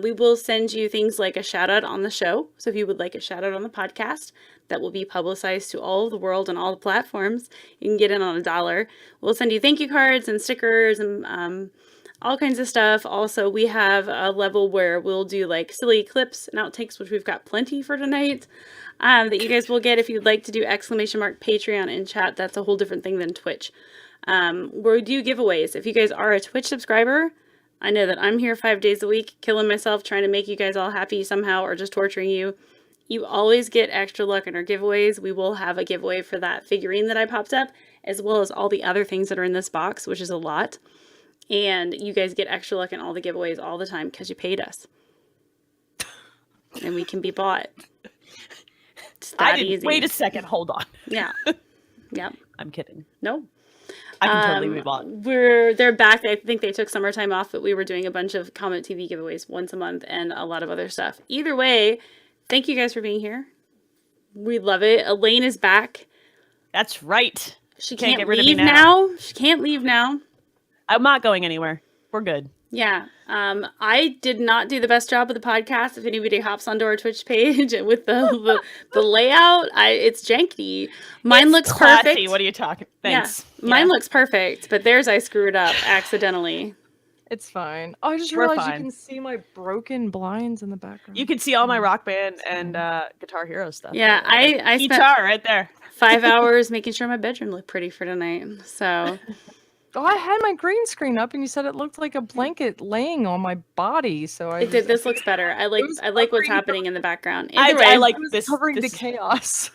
Speaker 2: We will send you things like a shout out on the show. So if you would like a shout out on the podcast, that will be publicized to all of the world on all the platforms. You can get in on $1. We'll send you thank you cards and stickers and all kinds of stuff. Also, we have a level where we'll do like silly clips and outtakes, which we've got plenty for tonight, that you guys will get if you'd like to do !Patreon in chat. That's a whole different thing than Twitch. We do giveaways. If you guys are a Twitch subscriber, I know that I'm here 5 days a week, killing myself, trying to make you guys all happy somehow, or just torturing you. You always get extra luck in our giveaways. We will have a giveaway for that figurine that I popped up, as well as all the other things that are in this box, which is a lot. And you guys get extra luck in all the giveaways all the time because you paid us. And we can be bought. It's that easy.
Speaker 3: Wait a second. Hold on.
Speaker 2: Yeah. Yeah.
Speaker 3: I'm kidding.
Speaker 2: No.
Speaker 3: I can totally be bought.
Speaker 2: They're back. I think they took summertime off, but we were doing a bunch of Comet TV giveaways once a month and a lot of other stuff. Either way, thank you guys for being here. We love it. Elaine is back.
Speaker 3: That's right.
Speaker 2: She
Speaker 3: Can't
Speaker 2: can't
Speaker 3: get rid of me
Speaker 2: leave now. She can't leave now.
Speaker 3: I'm not going anywhere. We're good.
Speaker 2: Yeah. I did not do the best job with the podcast. If anybody hops onto our Twitch page with the layout, it's janky. Mine looks
Speaker 3: classy.
Speaker 2: perfect.
Speaker 3: What are you talking? Thanks.
Speaker 2: Yeah. Mine looks perfect, but theirs I screwed up accidentally.
Speaker 1: It's fine. Oh, I just
Speaker 3: We're
Speaker 1: realized
Speaker 3: fine.
Speaker 1: you can see my broken blinds in the background.
Speaker 3: You can see all my Rock Band and Guitar Hero stuff.
Speaker 2: Yeah, I spent
Speaker 3: Guitar right there.
Speaker 2: 5 hours making sure my bedroom looked pretty for tonight. So
Speaker 1: Oh, I had my green screen up, and you said it looked like a blanket laying on my body. So I
Speaker 2: it did. This looks better. I like what's
Speaker 1: covering-
Speaker 2: happening in the background.
Speaker 3: I
Speaker 2: Either way,
Speaker 3: like
Speaker 1: It was
Speaker 3: this.
Speaker 1: covering
Speaker 3: this
Speaker 1: the chaos.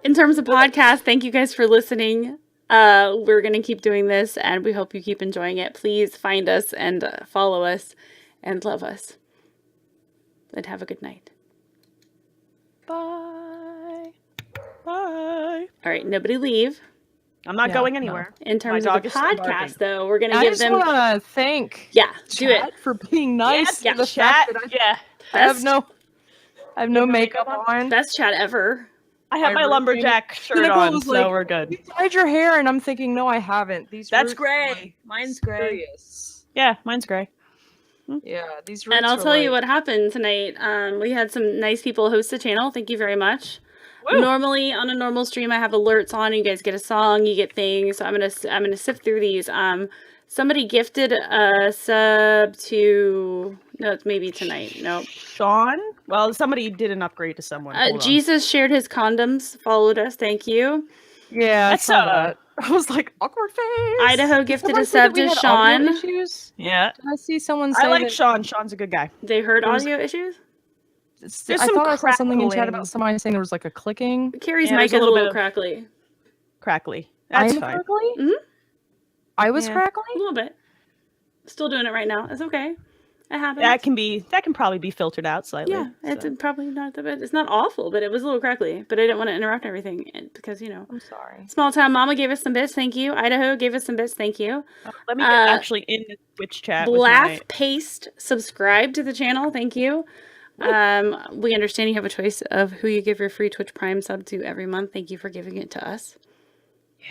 Speaker 2: in terms of podcast, thank you guys for listening. We're gonna keep doing this, and we hope you keep enjoying it. Please find us and follow us, and love us. And have a good night.
Speaker 1: Bye.
Speaker 3: Bye.
Speaker 2: All right, nobody leave.
Speaker 3: I'm not
Speaker 1: Yeah,
Speaker 3: going
Speaker 1: no.
Speaker 3: anywhere.
Speaker 2: In terms
Speaker 3: My
Speaker 2: of
Speaker 3: dog
Speaker 2: the
Speaker 3: is still barking.
Speaker 2: podcast, though, we're gonna
Speaker 1: I
Speaker 2: give
Speaker 1: just
Speaker 2: them.
Speaker 1: want to thank
Speaker 2: Yeah, do it.
Speaker 1: Chat for being nice.
Speaker 2: Yeah,
Speaker 1: to the
Speaker 3: Chat.
Speaker 1: fact that
Speaker 3: Yeah.
Speaker 1: I have
Speaker 2: Best-
Speaker 1: no makeup on.
Speaker 2: Best chat ever.
Speaker 3: I have my
Speaker 1: roommate-
Speaker 3: lumberjack shirt
Speaker 1: Cynical
Speaker 3: on,
Speaker 1: was
Speaker 3: so
Speaker 1: like,
Speaker 3: we're good.
Speaker 1: You dyed your hair, and I'm thinking, no, I haven't. These
Speaker 3: That's
Speaker 1: roots are,
Speaker 3: gray.
Speaker 1: like,
Speaker 3: Mine's gray.
Speaker 1: serious.
Speaker 3: Yeah, mine's gray.
Speaker 1: Yeah, these roots
Speaker 2: And I'll
Speaker 1: are
Speaker 2: tell you
Speaker 1: like-
Speaker 2: what happened tonight. We had some nice people host the channel. Thank you very much.
Speaker 3: Woo.
Speaker 2: Normally on a normal stream, I have alerts on. You guys get a song, you get things. So I'm gonna sift through these. Somebody gifted a sub to. No, it's maybe tonight. Nope.
Speaker 3: Sean? Well, somebody did an upgrade to someone. Hold on.
Speaker 2: Jesus shared his condoms. Followed us. Thank you.
Speaker 1: Yeah, I
Speaker 3: That's,
Speaker 1: saw that. I was like, awkward face.
Speaker 2: Idaho gifted
Speaker 1: Someone
Speaker 2: a
Speaker 1: said
Speaker 2: sub
Speaker 1: that we
Speaker 2: to
Speaker 1: had audio
Speaker 2: Sean.
Speaker 1: issues?
Speaker 3: Yeah.
Speaker 1: Did I see someone say
Speaker 3: I like
Speaker 1: that
Speaker 3: Sean. Sean's a good guy.
Speaker 2: They heard
Speaker 1: There was-
Speaker 2: audio issues.
Speaker 3: There's
Speaker 1: I
Speaker 3: some
Speaker 1: thought I saw something in chat
Speaker 3: crackling.
Speaker 1: about somebody saying there was like a clicking.
Speaker 2: Carrie's
Speaker 3: Yeah,
Speaker 2: mic is
Speaker 3: there's
Speaker 2: a
Speaker 3: a little
Speaker 2: little
Speaker 3: bit of-
Speaker 2: crackly.
Speaker 3: Crackly. That's
Speaker 1: I'm
Speaker 3: fine.
Speaker 1: crackly?
Speaker 2: Mhm.
Speaker 1: I was
Speaker 3: Yeah.
Speaker 2: A
Speaker 1: crackly?
Speaker 2: little bit. Still doing it right now. It's okay. It happens.
Speaker 3: That can probably be filtered out slightly.
Speaker 2: Yeah, it's
Speaker 3: so.
Speaker 2: probably not the best. It's not awful, but it was a little crackly. But I didn't want to interrupt everything because,
Speaker 1: I'm sorry.
Speaker 2: Small Town Mama gave us some bits. Thank you. Idaho gave us some bits. Thank you.
Speaker 3: Let me get actually in the Twitch chat. with
Speaker 2: Black
Speaker 3: my-
Speaker 2: Paste subscribe to the channel. Thank you. We understand you have a choice of who you give your free Twitch Prime sub to every month. Thank you for giving it to us.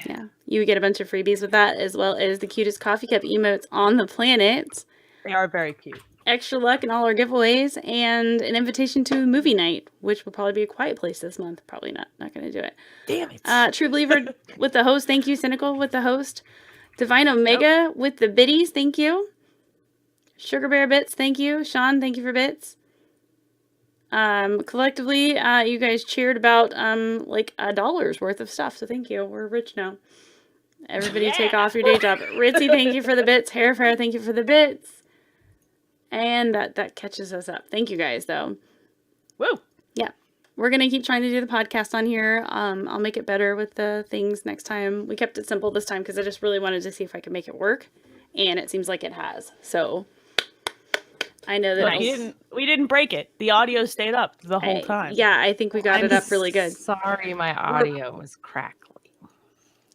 Speaker 2: Yeah. You get a bunch of freebies with that, as well as the cutest coffee cup emotes on the planet.
Speaker 3: They are very cute.
Speaker 2: Extra luck in all our giveaways, and an invitation to movie night, which will probably be a quiet place this month. Probably not going to do it.
Speaker 3: Damn it.
Speaker 2: True Believer with the host. Thank you. Cynical with the host. Divine Omega with the biddies. Thank you. Sugar Bear Bits. Thank you. Sean, thank you for bits. Collectively, you guys cheered about like $1 worth of stuff. So thank you. We're rich now. Everybody take off your day job. Ritzy, thank you for the bits. Hair Fair, thank you for the bits. And that catches us up. Thank you guys, though.
Speaker 3: Woo.
Speaker 2: Yeah. We're going to keep trying to do the podcast on here. I'll make it better with the things next time. We kept it simple this time because I just really wanted to see if I could make it work. And it seems like it has. So I know that
Speaker 3: But we didn't break it. The audio stayed up the whole time.
Speaker 2: Yeah, I think we got it up really good.
Speaker 1: Sorry, my audio was crackly.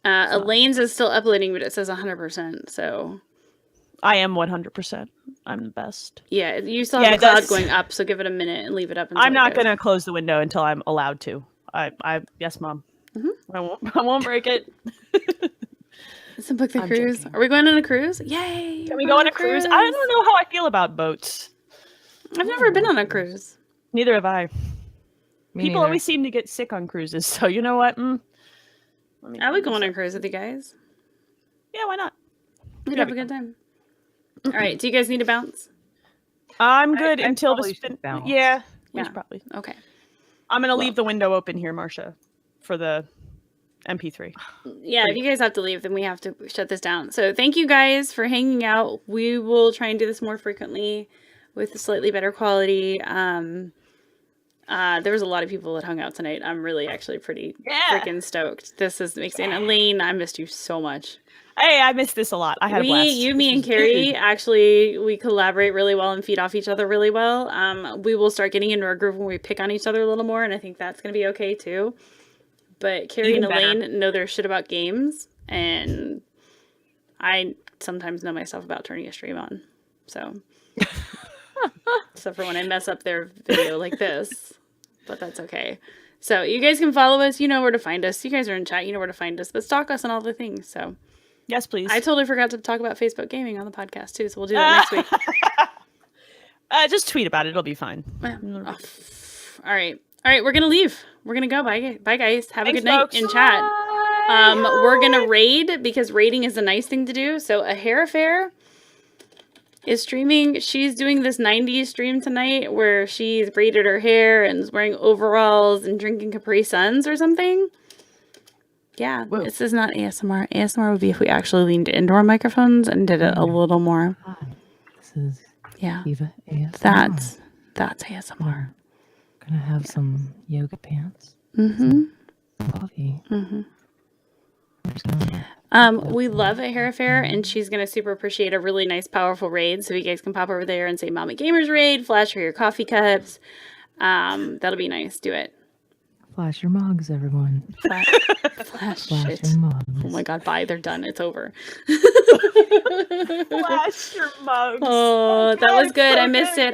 Speaker 2: Elaine's is still uploading, but it says 100%. So
Speaker 3: I am 100%. I'm the best.
Speaker 2: yeah, you still have the cloud going up. So give it a minute and leave it up.
Speaker 3: I'm not going to close the window until I'm allowed to. Yes, Mom.
Speaker 2: Mm-hmm.
Speaker 3: I won't break it.
Speaker 2: Let's book the
Speaker 1: I'm
Speaker 2: cruise.
Speaker 1: joking.
Speaker 2: Are we going on a cruise? Yay!
Speaker 3: Can we go on a cruise? I don't know how I feel about boats.
Speaker 2: I've never been on a cruise.
Speaker 3: Neither have I.
Speaker 1: Me
Speaker 3: People
Speaker 1: neither.
Speaker 3: always seem to get sick on cruises, so you know what?
Speaker 2: I would go on a cruise with you guys.
Speaker 3: Yeah, why not?
Speaker 2: We'd have a good time. All right. Do you guys need to bounce?
Speaker 3: I'm good
Speaker 1: I
Speaker 3: until
Speaker 1: probably
Speaker 3: the
Speaker 1: should bounce.
Speaker 3: Yeah, we
Speaker 2: Yeah.
Speaker 3: should probably.
Speaker 2: Okay.
Speaker 3: I'm gonna leave the window open here, Marcia, for the MP3.
Speaker 2: Yeah, if you guys have to leave, then we have to shut this down. So thank you guys for hanging out. We will try and do this more frequently with a slightly better quality. There was a lot of people that hung out tonight. I'm really actually pretty freaking stoked. This is amazing. And Elaine, I missed you so much.
Speaker 3: Hey, I missed this a lot. I had a blast.
Speaker 2: Me, and Carrie, actually, we collaborate really well and feed off each other really well. We will start getting into our groove when we pick on each other a little more, and I think that's going to be okay too. But Carrie and Elaine know their shit about games, and I sometimes know myself about turning a stream on. So, except for when I mess up their video like this, but that's okay. So you guys can follow us. You know where to find us. You guys are in chat. You know where to find us. But stalk us on all the things. So.
Speaker 3: Yes, please.
Speaker 2: I totally forgot to talk about Facebook gaming on the podcast too, so we'll do that next week.
Speaker 3: Just tweet about it. It'll be fine.
Speaker 2: All right, we're gonna leave. We're gonna go. Bye, guys. Have a good night
Speaker 3: folks.
Speaker 2: in chat. We're gonna raid because raiding is a nice thing to do. So a hair affair is streaming. She's doing this 90s stream tonight where she's braided her hair and is wearing overalls and drinking Capri Suns or something. Yeah,
Speaker 3: Whoa.
Speaker 2: This is not ASMR. ASMR would be if we actually leaned into our microphones and did it a little more.
Speaker 4: This is Eva ASMR.
Speaker 2: That's ASMR.
Speaker 4: Gonna have some yoga pants.
Speaker 2: Mm-hmm.
Speaker 4: Coffee.
Speaker 2: Mm-hmm. We love a hair affair, and she's gonna super appreciate a really nice, powerful raid. So you guys can pop over there and say "Mommy Gamers Raid," flash her your coffee cups. That'll be nice. Do it.
Speaker 4: Flash your mugs, everyone.
Speaker 2: Flash
Speaker 4: Flash
Speaker 2: shit.
Speaker 4: your mugs.
Speaker 2: Oh my god, bye. They're done. It's over.
Speaker 3: Flash your mugs.
Speaker 2: Oh, that was good. I missed it.